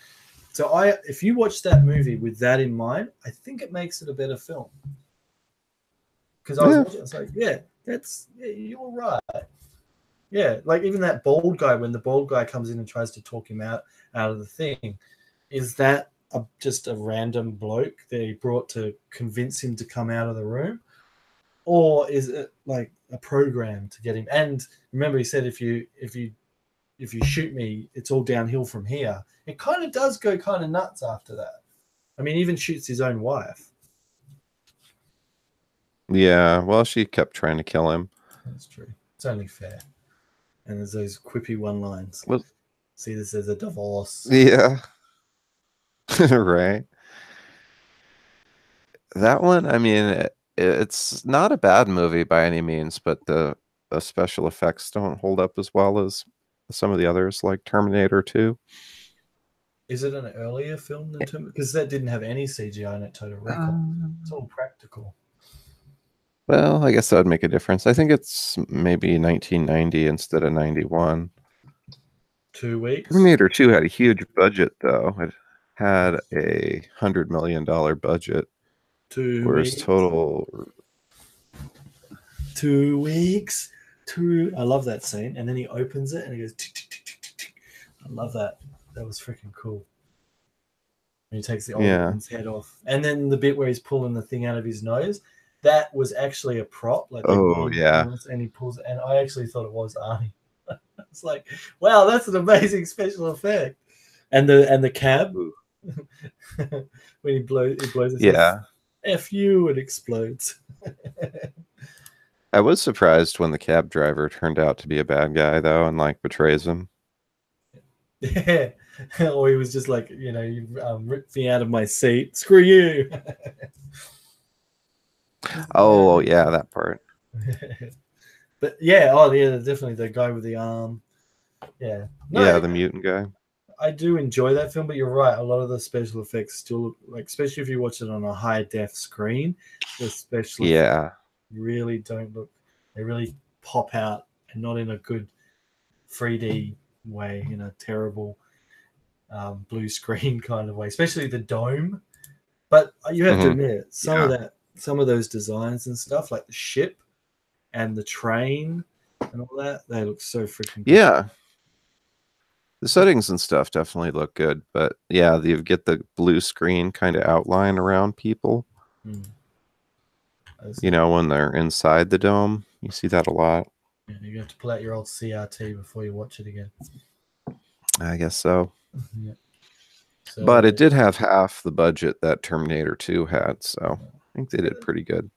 if you watch that movie with that in mind, I think it makes it a better film. Because I was watching, I was like, you were right. Yeah, like even that bald guy, when the bald guy comes in and tries to talk him out of the thing, is that just a random bloke that he brought to convince him to come out of the room? Or is it like a program to get him? And remember, he said, if you shoot me, it's all downhill from here. It kind of does go kind of nuts after that. I mean, even shoots his own wife. Yeah, well, she kept trying to kill him. That's true. It's only fair. And there's those quippy one lines. See this as a divorce. Yeah. Right. That one, I mean, it's not a bad movie by any means, but the special effects don't hold up as well as some of the others, like Terminator 2. Is it an earlier film than Terminator? Because that didn't have any CGI in it, Total Recall. It's all practical. Well, I guess that would make a difference. I think it's maybe 1990 instead of 91. 2 weeks. Terminator 2 had a huge budget, though. It had a $100 million budget. 2 whereas weeks. total 2 weeks. I love that scene. And then he opens it and he goes tick, tick, tick, tick, tick, tick. I love that. That was freaking cool. And he takes the old man's head off. And then the bit where he's pulling the thing out of his nose, that was actually a prop. Like, and he pulls it, and I actually thought it was Arnie. It's like, wow, that's an amazing special effect. And the cab when he blows his head, F you, it explodes. I was surprised when the cab driver turned out to be a bad guy, though, and like betrays him. Yeah. Or he was just like, you ripped me out of my seat. Screw you. Oh, yeah, that part. But definitely the guy with the arm. Yeah. No, the mutant guy. I do enjoy that film, but you're right. A lot of the special effects still look like, especially if you watch it on a high def screen, the special effects really don't look. They really pop out, and not in a good 3D way, in a terrible blue screen kind of way, especially the dome. But you have to admit, some of those designs and stuff, like the ship and the train and all that, they look so freaking good. Yeah. The settings and stuff definitely look good, but yeah, you get the blue screen kind of outline around people. When they're inside the dome, you see that a lot. Yeah, you have to pull out your old CRT before you watch it again. I guess so. Yeah. But it did have half the budget that Terminator 2 had, so I think they did pretty good.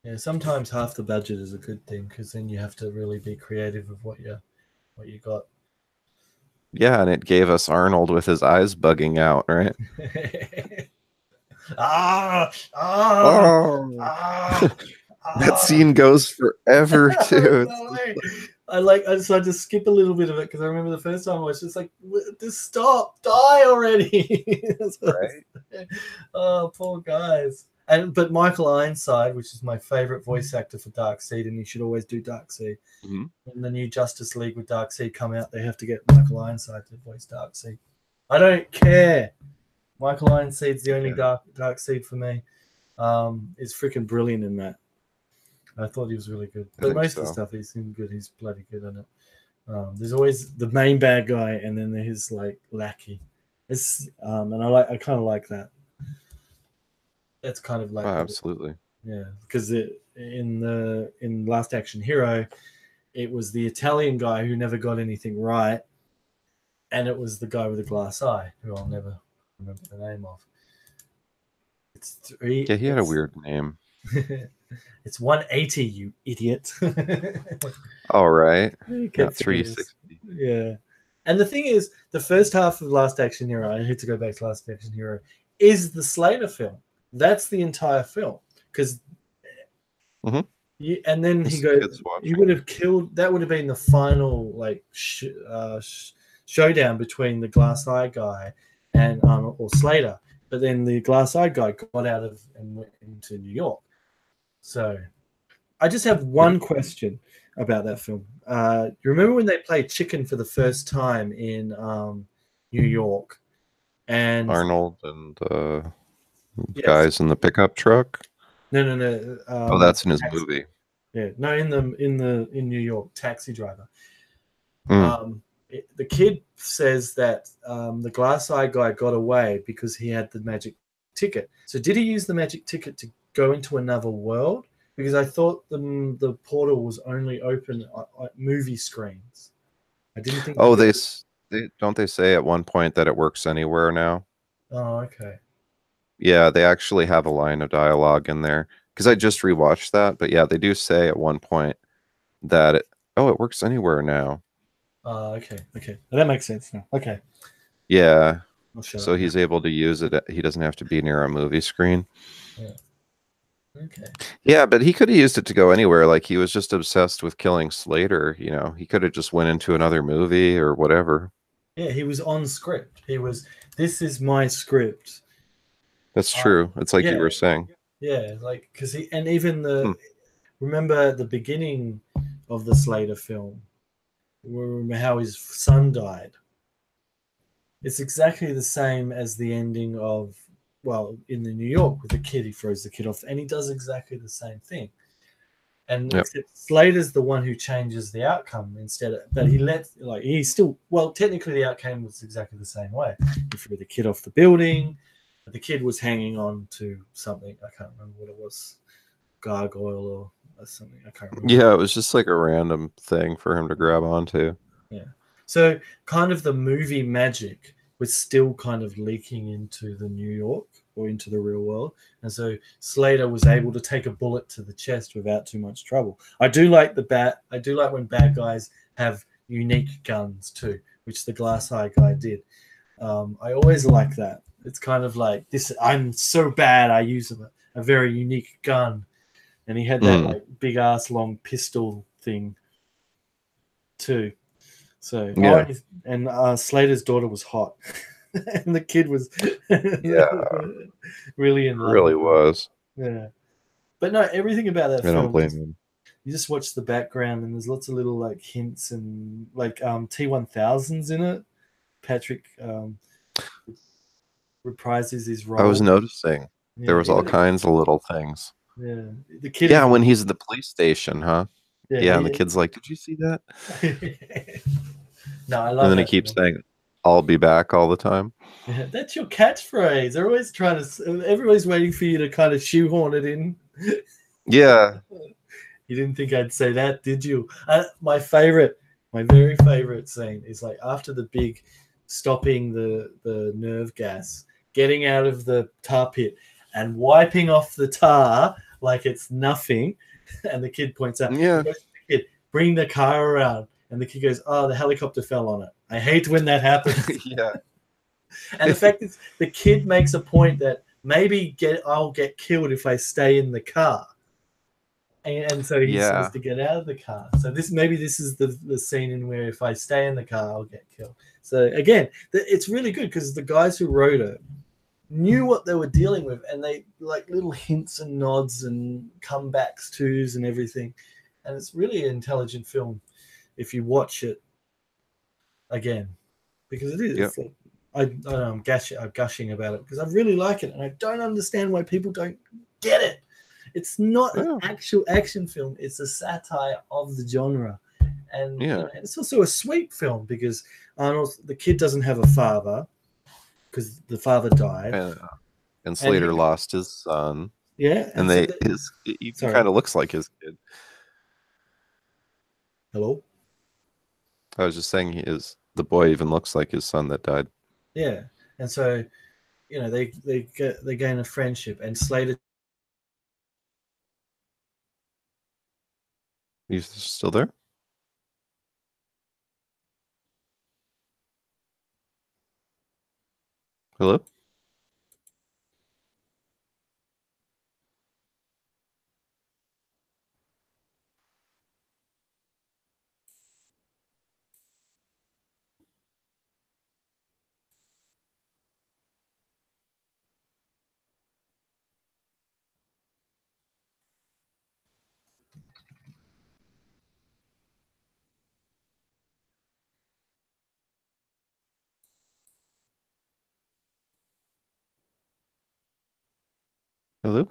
Yeah, sometimes half the budget is a good thing, because then you have to really be creative with what you got. Yeah, and it gave us Arnold with his eyes bugging out, right? That scene goes forever too. I decided to skip a little bit of it because I remember the first time I was just like, just stop, die already. Right. Oh, poor guys. But Michael Ironside, which is my favorite voice actor for Darkseid, and he should always do Darkseid. When the new Justice League with Darkseid come out, they have to get Michael Ironside to voice Darkseid. I don't care. Michael Ironside's the only Darkseid for me. Is freaking brilliant in that. I thought he was really good. But most of the stuff he's in good. He's bloody good in it. There's always the main bad guy, and then his like lackey. And I kind of like that. That's kind of like absolutely. Yeah, because in Last Action Hero, it was the Italian guy who never got anything right, and it was the guy with the glass eye who I'll never remember the name of. He had a weird name. It's 180, you idiot. All right. Got 360. Yeah. And the thing is, the first half of Last Action Hero, I need to go back to Last Action Hero, is the Slater film. That's the entire film. Because and then he goes, he would have killed, that would have been the final like showdown between the glass eye guy and or Slater. But then the glass eye guy got out of and went into New York. So I just have one question about that film. You remember when they played chicken for the first time in New York? And Arnold and guys in the pickup truck? No. That's in his movie. Yeah, no, in New York, Taxi Driver. The kid says that the glass eye guy got away because he had the magic ticket. So did he use the magic ticket to go into another world? Because I thought the portal was only open at movie screens. I didn't think. Oh, they don't they say at one point that it works anywhere now? Oh, okay. Yeah, they actually have a line of dialogue in there because I just rewatched that. But yeah, they do say at one point that it works anywhere now. Okay. Well, that makes sense now. Okay. Yeah. So he's able to use it. He doesn't have to be near a movie screen. Yeah. Okay. Yeah, but he could have used it to go anywhere. Like he was just obsessed with killing Slater. He could have just went into another movie or whatever. Yeah, he was on script. This is my script. That's true. It's like you were saying. Yeah, like because even remember the beginning of the Slater film, remember how his son died. It's exactly the same as the ending of, well, in the New York with the kid, he throws the kid off, and he does exactly the same thing. And except Slater's the one who changes the outcome instead of, but he still, well, technically the outcome was exactly the same way. He threw the kid off the building. The kid was hanging on to something. I can't remember what it was, gargoyle or something. I can't remember. Yeah, it was just like a random thing for him to grab onto. Yeah. So kind of the movie magic was still kind of leaking into the New York or into the real world. And so Slater was able to take a bullet to the chest without too much trouble. I do like when bad guys have unique guns too, which the Glass Eye guy did. I always like that. It's kind of like this. I'm so bad. I use a very unique gun, and he had that like big ass long pistol thing too. So Slater's daughter was hot, and the kid was really in love. Really was. Yeah, but no, everything about that I film. don't blame him. You just watch the background, and there's lots of little like hints and like T-1000s in it. Patrick reprises his role. I was noticing there was all kinds of little things. Yeah, the kid. Yeah, when he's at the police station, huh? Yeah, and the kid's like, "Did you see that?" No, I love. And then he keeps saying, "I'll be back" all the time. Yeah, that's your catchphrase. They're always trying to. Everybody's waiting for you to kind of shoehorn it in. Yeah. You didn't think I'd say that, did you? My very favorite scene is like after the big stopping the nerve gas, getting out of the tar pit and wiping off the tar like it's nothing. And the kid points out, yeah, kid, bring the car around. And the kid goes, "Oh, the helicopter fell on it. I hate when that happens." Yeah. And the fact is, the kid makes a point that maybe I'll get killed if I stay in the car. And so he says to get out of the car. So this is the scene in where if I stay in the car, I'll get killed. So again, it's really good because the guys who wrote it knew what they were dealing with, and they like little hints and nods and comebacks twos and everything. And it's really an intelligent film if you watch it again, because it is. Yep. I'm gushing about it because I really like it, and I don't understand why people don't get it. It's not an actual action film; it's a satire of the genre, and it's also a sweet film because the kid doesn't have a father because the father died, and Slater lost his son. Yeah, and he kind of looks like his kid. Hello. I was just saying the boy even looks like his son that died. Yeah, and so they gain a friendship, and Slater. You still there? Hello? Hello?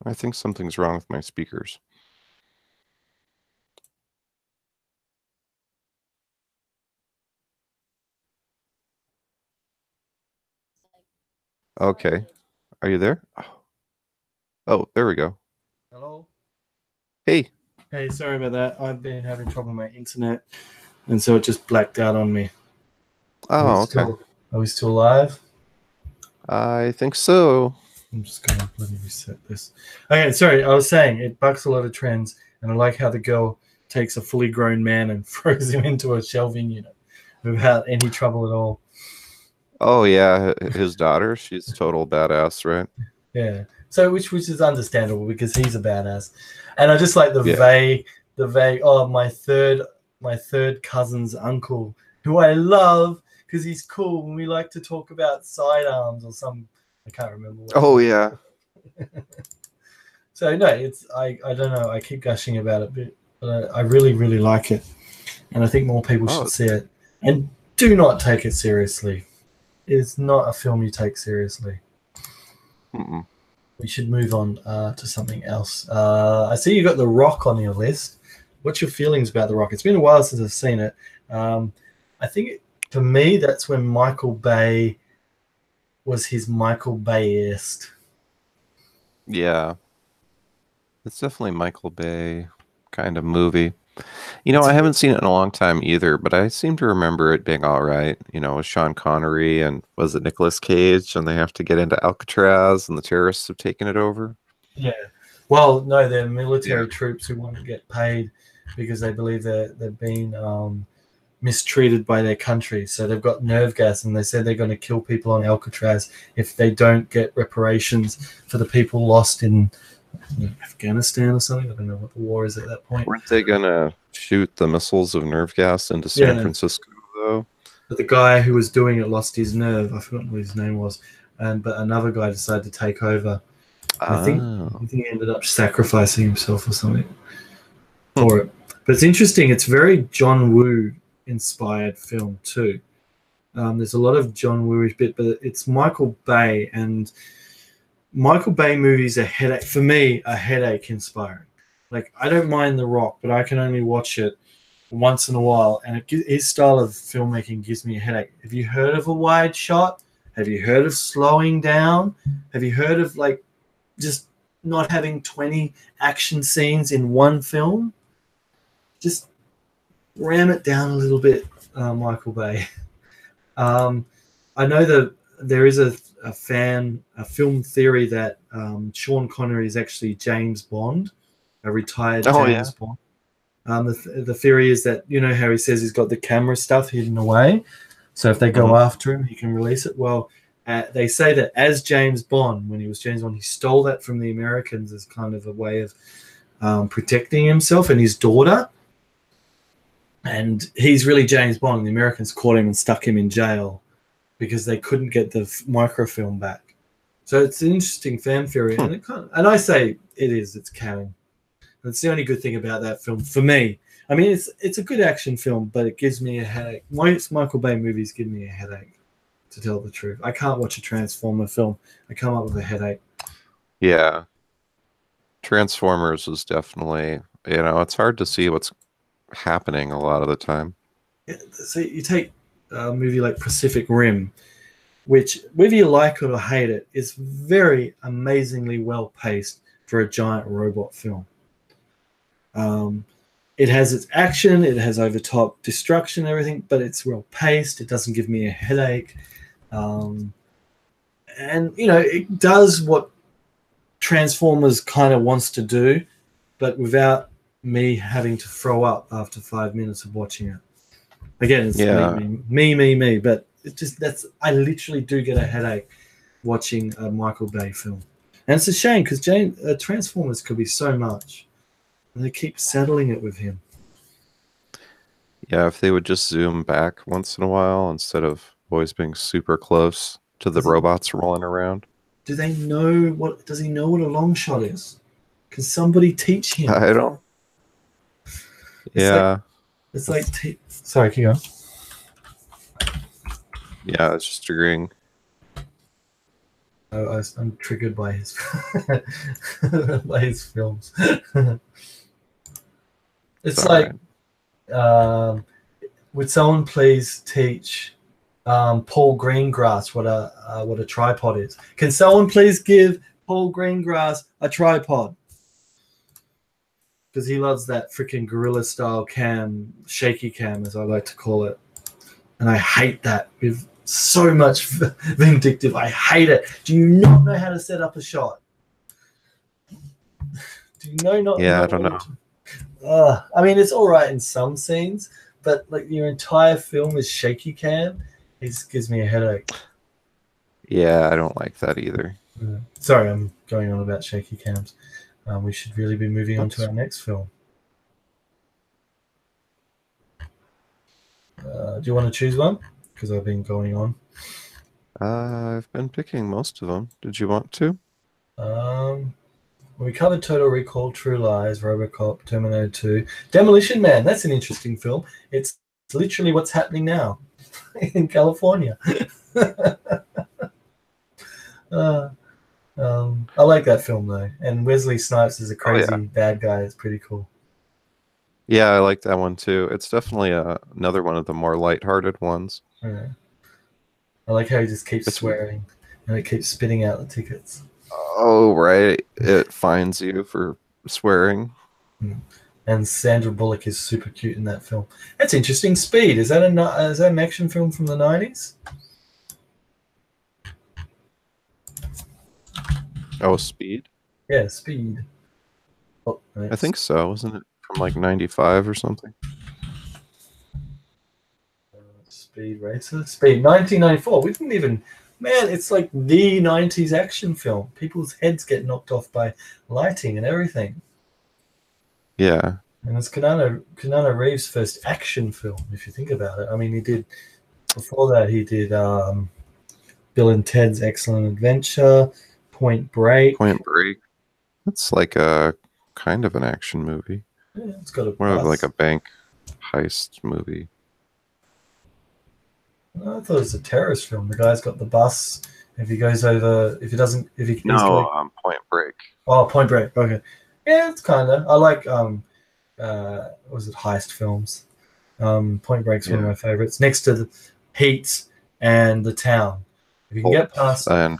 I think something's wrong with my speakers. Okay. Are you there? Oh, there we go. Hello. Hey. Hey, sorry about that. I've been having trouble with my internet, and so it just blacked out on me. Oh, okay. Are we still live? I think so. I'm just going to bloody reset this. Okay, sorry. I was saying it bucks a lot of trends, and I like how the girl takes a fully grown man and throws him into a shelving unit without any trouble at all. Oh yeah, his daughter, she's total badass, right? Yeah. So which is understandable because he's a badass, and I just like the vague. Oh, my third cousin's uncle, who I love because he's cool, and we like to talk about sidearms or some. I can't remember. Oh yeah. So no, it's I don't know. I keep gushing about it, but I really like it, and I think more people should see it. And do not take it seriously. It's not a film you take seriously. Mm-mm. We should move on to something else. I see you got The Rock on your list. What's your feelings about The Rock? It's been a while since I've seen it. I think for me, that's when Michael Bay was his Michael Bay-est. Yeah. It's definitely Michael Bay kind of movie. You know, I haven't seen it in a long time either, but I seem to remember it being all right. You know, with Sean Connery and was it Nicolas Cage, and they have to get into Alcatraz, and the terrorists have taken it over. Yeah. Well, no, they're military troops who want to get paid because they believe they've been mistreated by their country. So they've got nerve gas, and they said they're going to kill people on Alcatraz if they don't get reparations for the people lost in Afghanistan or something. I don't know what the war is at that point. Weren't they gonna shoot the missiles of nerve gas into San Francisco though? But the guy who was doing it lost his nerve. I forgot what his name was, but another guy decided to take over. I think he ended up sacrificing himself or something for it. But it's interesting. It's very John Woo inspired film too. There's a lot of John Woo-ish bit, but it's Michael Bay, and Michael Bay movies are headache for me. Are headache inspiring. Like I don't mind The Rock, but I can only watch it once in a while, and his style of filmmaking gives me a headache. Have you heard of a wide shot? Have you heard of slowing down? Have you heard of like just not having 20 action scenes in one film? Just ram it down a little bit, Michael Bay. I know that there is a film theory that Sean Connery is actually James Bond, a retired James Bond. The theory is that, you know how he says he's got the camera stuff hidden away, so if they go after him, he can release it. Well, they say that as James Bond, when he was James Bond, he stole that from the Americans as kind of a way of protecting himself and his daughter. And he's really James Bond, and the Americans caught him and stuck him in jail because they couldn't get the microfilm back. So it's an interesting fan theory, and I say it's canon. That's the only good thing about that film for me. I mean, it's a good action film, but it gives me a headache. Most Michael Bay movies give me a headache, to tell the truth. I can't watch a Transformer film. I come up with a headache. Yeah. Transformers is definitely, it's hard to see what's happening a lot of the time. Yeah, so you take a movie like Pacific Rim, which, whether you like it or hate it, is very amazingly well paced for a giant robot film. It has its action, it has over top destruction and everything, but it's well paced. It doesn't give me a headache, and it does what Transformers kind of wants to do, but without me having to throw up after 5 minutes of watching it. Again, it's me, but it just I literally do get a headache watching a Michael Bay film, and it's a shame because Transformers could be so much, and they keep settling it with him. Yeah, if they would just zoom back once in a while instead of always being super close to the robots rolling around. Does he know what a long shot is? Can somebody teach him? I don't. It's like sorry, keep going. Yeah, it's just agreeing. I'm triggered by his films. It's like, would someone please teach Paul Greengrass what a tripod is? Can someone please give Paul Greengrass a tripod? Because he loves that freaking gorilla style cam, shaky cam, as I like to call it, and I hate that with So much vindictive. I hate it. Do you not know how to set up a shot? Do you know not? Yeah, not I don't know. I mean, it's all right in some scenes, but like your entire film is shaky cam. It just gives me a headache. Yeah, I don't like that either. Sorry, I'm going on about shaky cams. We should really be moving on to our next film. Do you want to choose one? Because I've been going on. I've been picking most of them. Did you want to? We covered Total Recall, True Lies, RoboCop, Terminator 2. Demolition Man, that's an interesting film. It's literally what's happening now in California. I like that film, though. And Wesley Snipes is a crazy bad guy. It's pretty cool. Yeah, I like that one, too. It's definitely another one of the more lighthearted ones. Yeah. I like how he just keeps swearing and it keeps spitting out the tickets. Oh, right. It fines you for swearing. And Sandra Bullock is super cute in that film. That's interesting. Speed. Is that an action film from the 90s? Oh, Speed? Yeah, Speed. Oh, I think so. Wasn't it from like 95 or something? Speed Racer? Speed, 1994. We didn't even... Man, it's like the 90s action film. People's heads get knocked off by lighting and everything. Yeah. And it's Keanu Reeves' first action film, if you think about it. I mean, before that, he did Bill and Ted's Excellent Adventure, Point Break. Point Break. That's like a kind of an action movie. Yeah, it's got a more of like a bank heist movie. I thought it was a terrorist film. The guy's got the bus. If he goes over, Point Break. Oh, Point Break. Okay, yeah, it's kind of. I like was it heist films? Point Break's one of my favorites. Next to the Heat and The Town. If you can get past and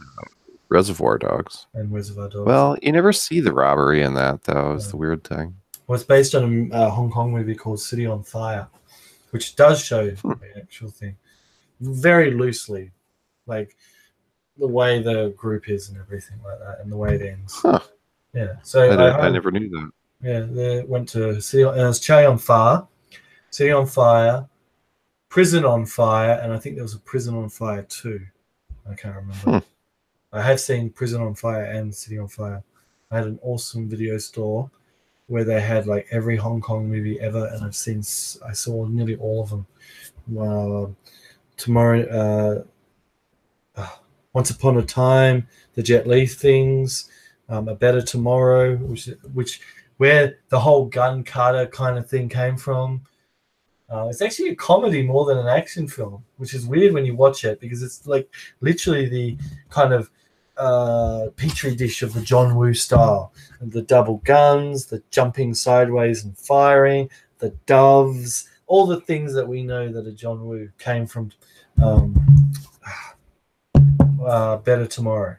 Reservoir Dogs. And Reservoir Dogs. Well, you never see the robbery in that, though. Is the weird thing. Well, it's based on a Hong Kong movie called City on Fire, which does show the actual thing. Very loosely, like the way the group is and everything like that, and the way it ends. Huh. Yeah, so I never knew that. Yeah, they went to City on, and it was City on Fire, Prison on Fire, and I think there was a Prison on Fire too. I can't remember. I have seen Prison on Fire and City on Fire. I had an awesome video store where they had like every Hong Kong movie ever, and I saw nearly all of them. Once Upon a Time, the Jet Li things, A Better Tomorrow, where the whole gun Carter kind of thing came from. It's actually a comedy more than an action film, which is weird when you watch it because it's like literally the kind of petri dish of the John Woo style. And the double guns, the jumping sideways and firing, the doves, all the things that we know that are John Woo came from Better Tomorrow.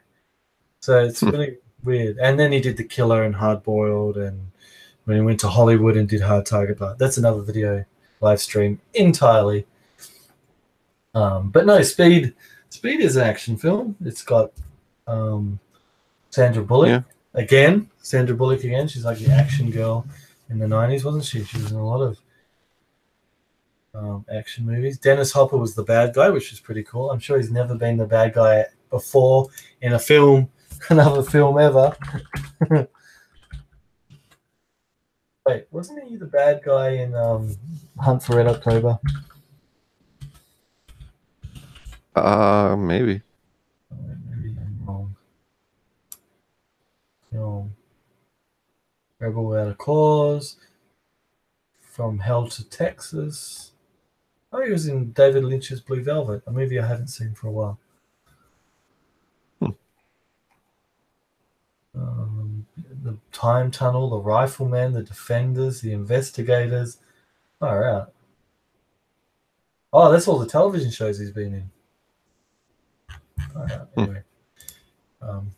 So it's really weird. And then he did The Killer and Hard Boiled, and when he went to Hollywood and did Hard Target, but that's another video live stream entirely. But no, Speed is an action film. It's got Sandra Bullock again. Sandra Bullock again. She's like the action girl in the 90s, wasn't she? She was in a lot of action movies. Dennis Hopper was the bad guy, which is pretty cool. I'm sure he's never been the bad guy before in a film, another film ever. Wait, wasn't he the bad guy in Hunt for Red October? Maybe. Maybe I'm wrong. No. Rebel Without a Cause. From Hell to Texas. Oh, he was in David Lynch's Blue Velvet, a movie I haven't seen for a while. The Time Tunnel, The Rifleman, The Defenders, The Investigators. All right. Oh, that's all the television shows he's been in. All right. Anyway,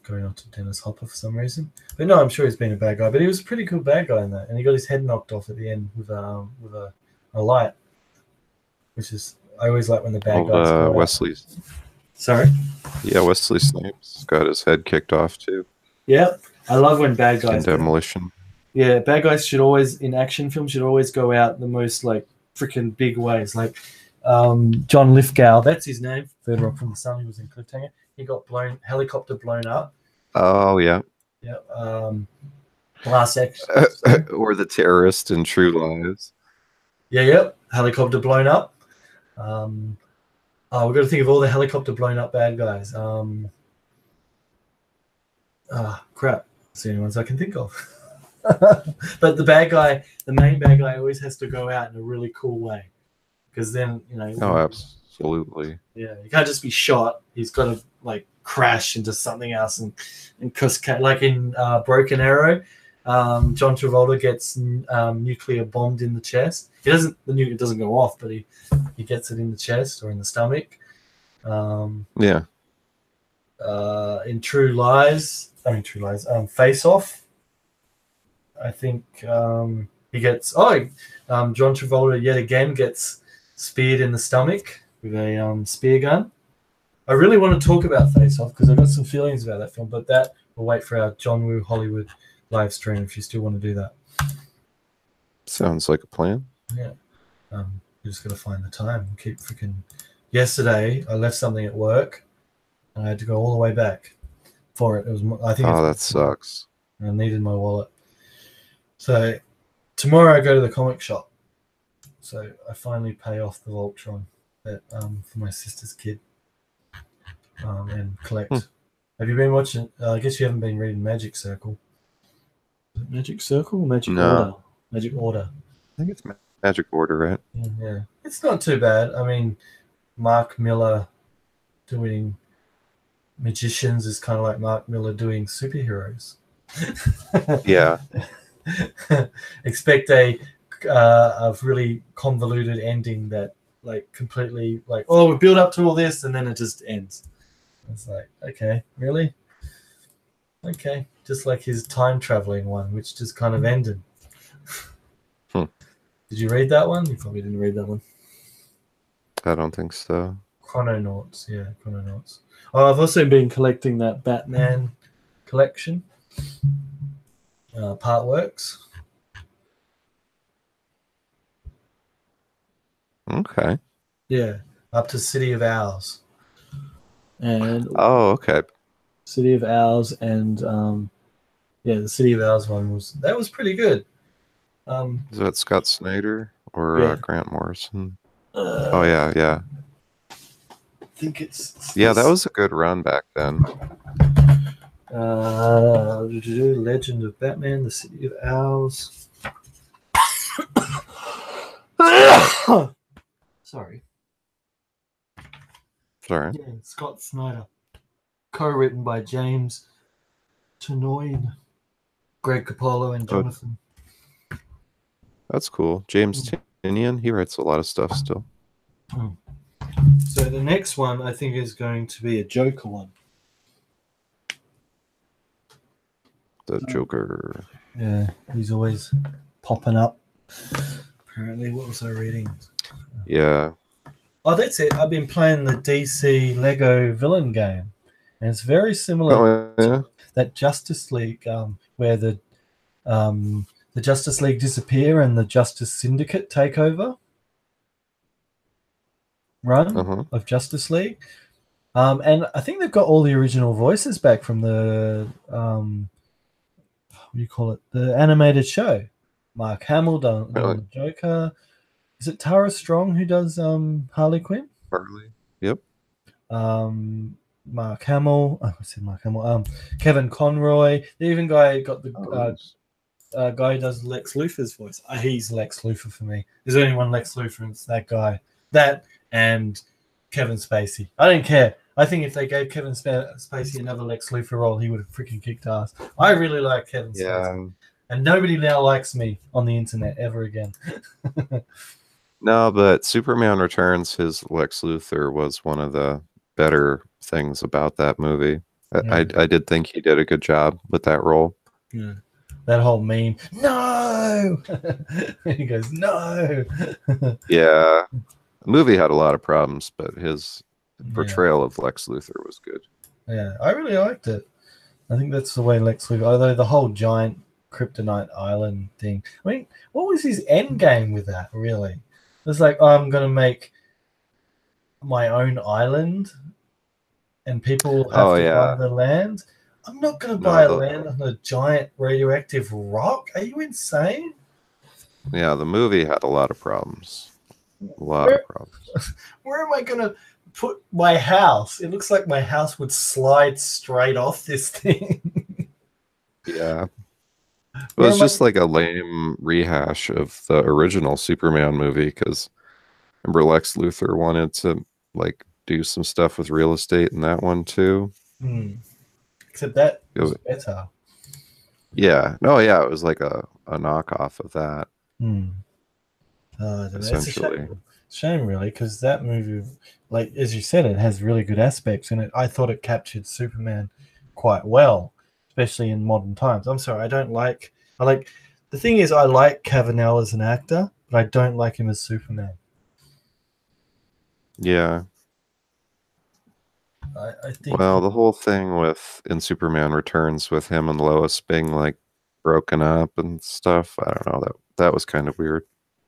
going on to Dennis Hopper for some reason, but no, I'm sure he's been a bad guy. But he was a pretty cool bad guy in that, and he got his head knocked off at the end with a light, which is I always like when the bad guys go out. Wesley's. Sorry? Yeah, Wesley Snipes got his head kicked off too. Yeah, I love when bad guys in Demolition. Yeah, bad guys should always, in action films, should always go out the most, like, freaking big ways. Like, John Lithgow, that's his name, Third Rock from the Sun, he was in Cliffhanger. He got helicopter blown up. Oh, yeah. Yeah. Last action. Or the terrorist in True Lies. Yeah. Helicopter blown up. We've got to think of all the helicopter blown up bad guys. Crap. That's the only ones I can think of. But the main bad guy always has to go out in a really cool way. Because then, Oh, absolutely. Yeah, he can't just be shot. He's got to, like, crash into something else and like in Broken Arrow. John Travolta gets nuclear bombed in the chest. The nuke doesn't go off, but he gets it in the chest or in the stomach. Yeah. In Face Off, I think he gets. John Travolta yet again gets speared in the stomach with a spear gun. I really want to talk about Face Off because I've got some feelings about that film, but that will wait for our John Woo Hollywood live stream if you still want to do that. Sounds like a plan. Yeah. You just got to find the time and keep freaking. Yesterday, I left something at work and I had to go all the way back for it. That sucks. I needed my wallet. So tomorrow I go to the comic shop. So I finally pay off the Voltron for my sister's kid and collect. Have you been watching? I guess you haven't been reading Magic Circle. Is it Magic Circle or Magic Order? Magic Order. I think it's Magic Order, right? Yeah. It's not too bad. I mean, Mark Miller doing magicians is kind of like Mark Miller doing superheroes. Yeah. Expect a really convoluted ending that, like, completely, like, we build up to all this and then it just ends. It's like, okay, really? Okay, just like his time traveling one, which just kind of ended. Did you read that one? You probably didn't read that one. I don't think so. Chrononauts, yeah, Chrononauts. I've also been collecting that Batman collection. Partworks. Okay. Yeah, up to City of Owls. And okay. City of Owls and the City of Owls one was pretty good. Is that Scott Snyder or Grant Morrison? Yeah. I think it's that was a good run back then. Legend of Batman, the City of Owls. Sorry. Yeah, Scott Snyder. Co-written by James Tynion, Greg Capullo, and Jonathan. That's cool. James Tynion, he writes a lot of stuff still. So the next one, I think, is going to be a Joker one. The Joker. Yeah, he's always popping up. Apparently, what was I reading? Yeah. Oh, that's it. I've been playing the DC Lego villain game. And it's very similar to that Justice League, where the Justice League disappear and the Justice Syndicate take over. Run of Justice League. And I think they've got all the original voices back from the the animated show. Mark Hamill done the Joker. Is it Tara Strong who does Harley Quinn? Harley. Yep. Mark Hamill. I said Mark Hamill. Kevin Conroy. They even got the guy who does Lex Luthor's voice. He's Lex Luthor for me. There's only one Lex Luthor, and it's that guy. That and Kevin Spacey. I don't care. I think if they gave Kevin Spacey another Lex Luthor role, he would have freaking kicked ass. I really like Kevin Spacey. And nobody now likes me on the internet ever again. No, but Superman Returns, his Lex Luthor was one of the better things about that movie. I did think he did a good job with that role. Yeah. That whole meme, no! He goes, no! Yeah. The movie had a lot of problems, but his portrayal of Lex Luthor was good. Yeah, I really liked it. I think that's the way Lex Luthor, although the whole giant kryptonite island thing. I mean, what was his end game with that, really? It's like, oh, I'm going to make my own island and people have to buy the land. I'm not going to buy a land on a giant radioactive rock. Are you insane? Yeah, the movie had a lot of problems. A lot of problems. Where am I going to put my house? It looks like my house would slide straight off this thing. Yeah. It was just like a lame rehash of the original Superman movie, because remember Lex Luthor wanted to like do some stuff with real estate in that one too. Except that was better. Yeah. No, yeah, it was like a knockoff of that. Essentially. It's a shame really, because that movie, like as you said, it has really good aspects in it. I thought it captured Superman quite well, especially in modern times. I'm sorry, the thing is, I like Cavanagh as an actor, but I don't like him as Superman. Yeah. I think. Well, the whole thing in Superman Returns with him and Lois being like broken up and stuff, I don't know, that was kind of weird.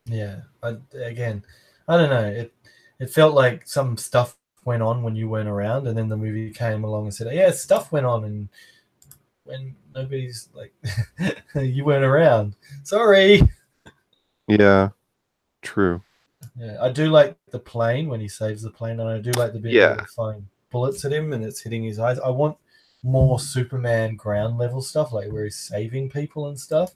Yeah. I don't know. It felt like some stuff went on when you weren't around, and then the movie came along and said, yeah, stuff went on, and when nobody's like, you weren't around. Sorry. Yeah, true. Yeah, I do like the plane when he saves the plane, and I do like the bit where they're firing bullets at him and it's hitting his eyes. I want more Superman ground level stuff, like where he's saving people and stuff.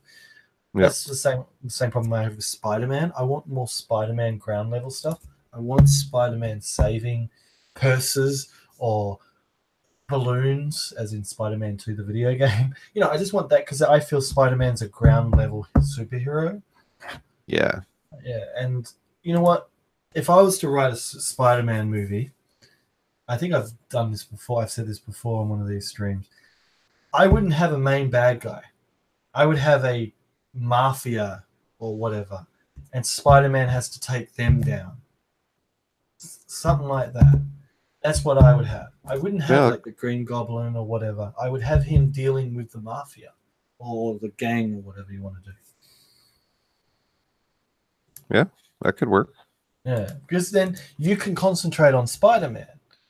That's the same problem I have with Spider-Man. I want more Spider-Man ground level stuff. I want Spider-Man saving purses or balloons, as in Spider-Man 2, the video game. I just want that because I feel Spider-Man's a ground level superhero. Yeah. Yeah, and you know what? If I was to write a Spider-Man movie, I think I've done this before. I've said this before on one of these streams. I wouldn't have a main bad guy. I would have a mafia or whatever, and Spider-Man has to take them down. Something like that. That's what I would have. I wouldn't have like the Green Goblin or whatever. I would have him dealing with the mafia or the gang or whatever you want to do. Yeah, that could work. Yeah, because then you can concentrate on Spider-Man.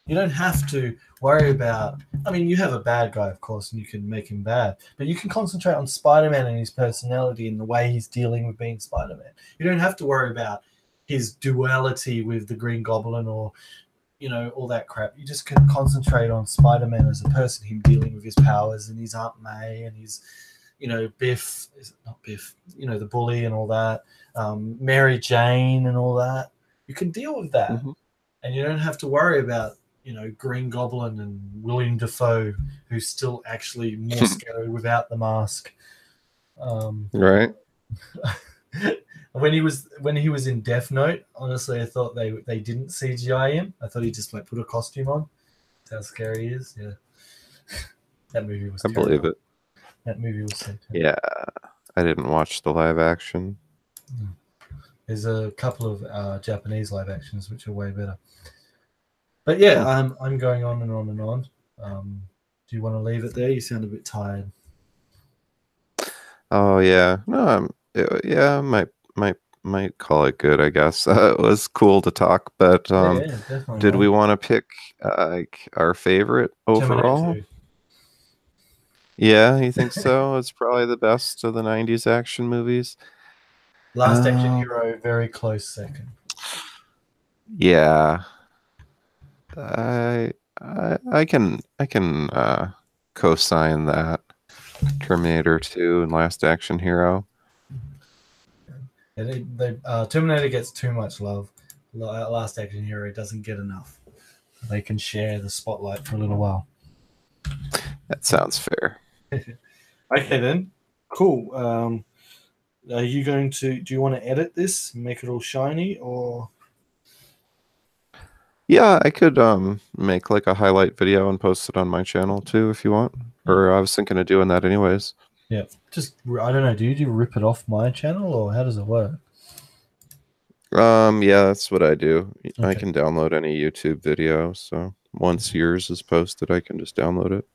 You don't have to worry about... I mean, you have a bad guy, of course, and you can make him bad. But you can concentrate on Spider-Man and his personality and the way he's dealing with being Spider-Man. You don't have to worry about his duality with the Green Goblin or, all that crap. You just can concentrate on Spider-Man as a person, him dealing with his powers and his Aunt May and his, Biff. Is it not Biff? The bully and all that. Mary Jane and all that. You can deal with that. Mm-hmm. And you don't have to worry about Green Goblin and William Dafoe, who's still actually more scary without the mask. Right. When he was in Death Note, honestly, I thought they didn't CGI him. I thought he just put a costume on. That's how scary he is. Yeah. That movie was terrible. I believe it. That movie was so terrible. Yeah. I didn't watch the live action. There's a couple of Japanese live actions which are way better. But yeah, I'm going on and on and on. Do you want to leave it there? You sound a bit tired. Oh yeah, no, might call it good. I guess it was cool to talk, but did we want to pick our favorite overall? Yeah, you think so? It's probably the best of the '90s action movies. Last Action Hero, very close second. Yeah. I can co-sign that. Terminator 2 and Last Action Hero. Terminator gets too much love. Last Action Hero doesn't get enough. They can share the spotlight for a little while. That sounds fair. Okay then, cool. Are you going to? Do you want to edit this, make it all shiny, or? Yeah, I could make like a highlight video and post it on my channel too if you want. Or I was thinking of doing that anyways. Yeah, just I don't know. Do you rip it off my channel or how does it work? Yeah, that's what I do. Okay. I can download any YouTube video, so once yours is posted, I can just download it.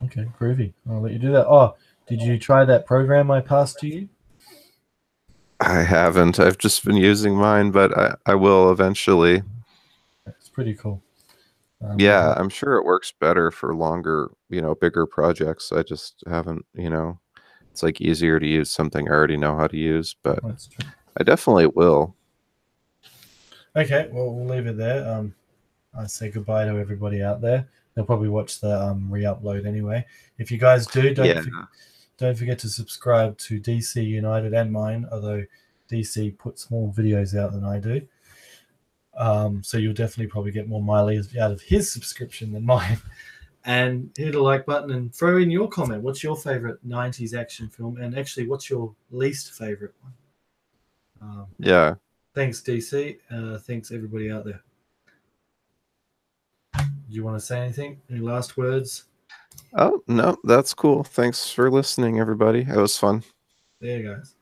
Okay, groovy. I'll let you do that. Oh, did you try that program I passed to you? I haven't. I've just been using mine, but I will eventually. It's pretty cool. Yeah, I'm sure it works better for longer, bigger projects. I just haven't, it's like easier to use something I already know how to use, but that's true. I definitely will. Okay, well, we'll leave it there. I say goodbye to everybody out there. They'll probably watch the re-upload anyway. If you guys do, don't forget to subscribe to DC United and mine, although DC puts more videos out than I do. So you'll definitely probably get more mileage out of his subscription than mine. And hit a like button and throw in your comment. What's your favorite 90s action film? And actually, what's your least favorite one? Yeah. Thanks, DC. Thanks, everybody out there. Do you want to say anything? Any last words? Oh, no, that's cool. Thanks for listening, everybody. It was fun. There you guys.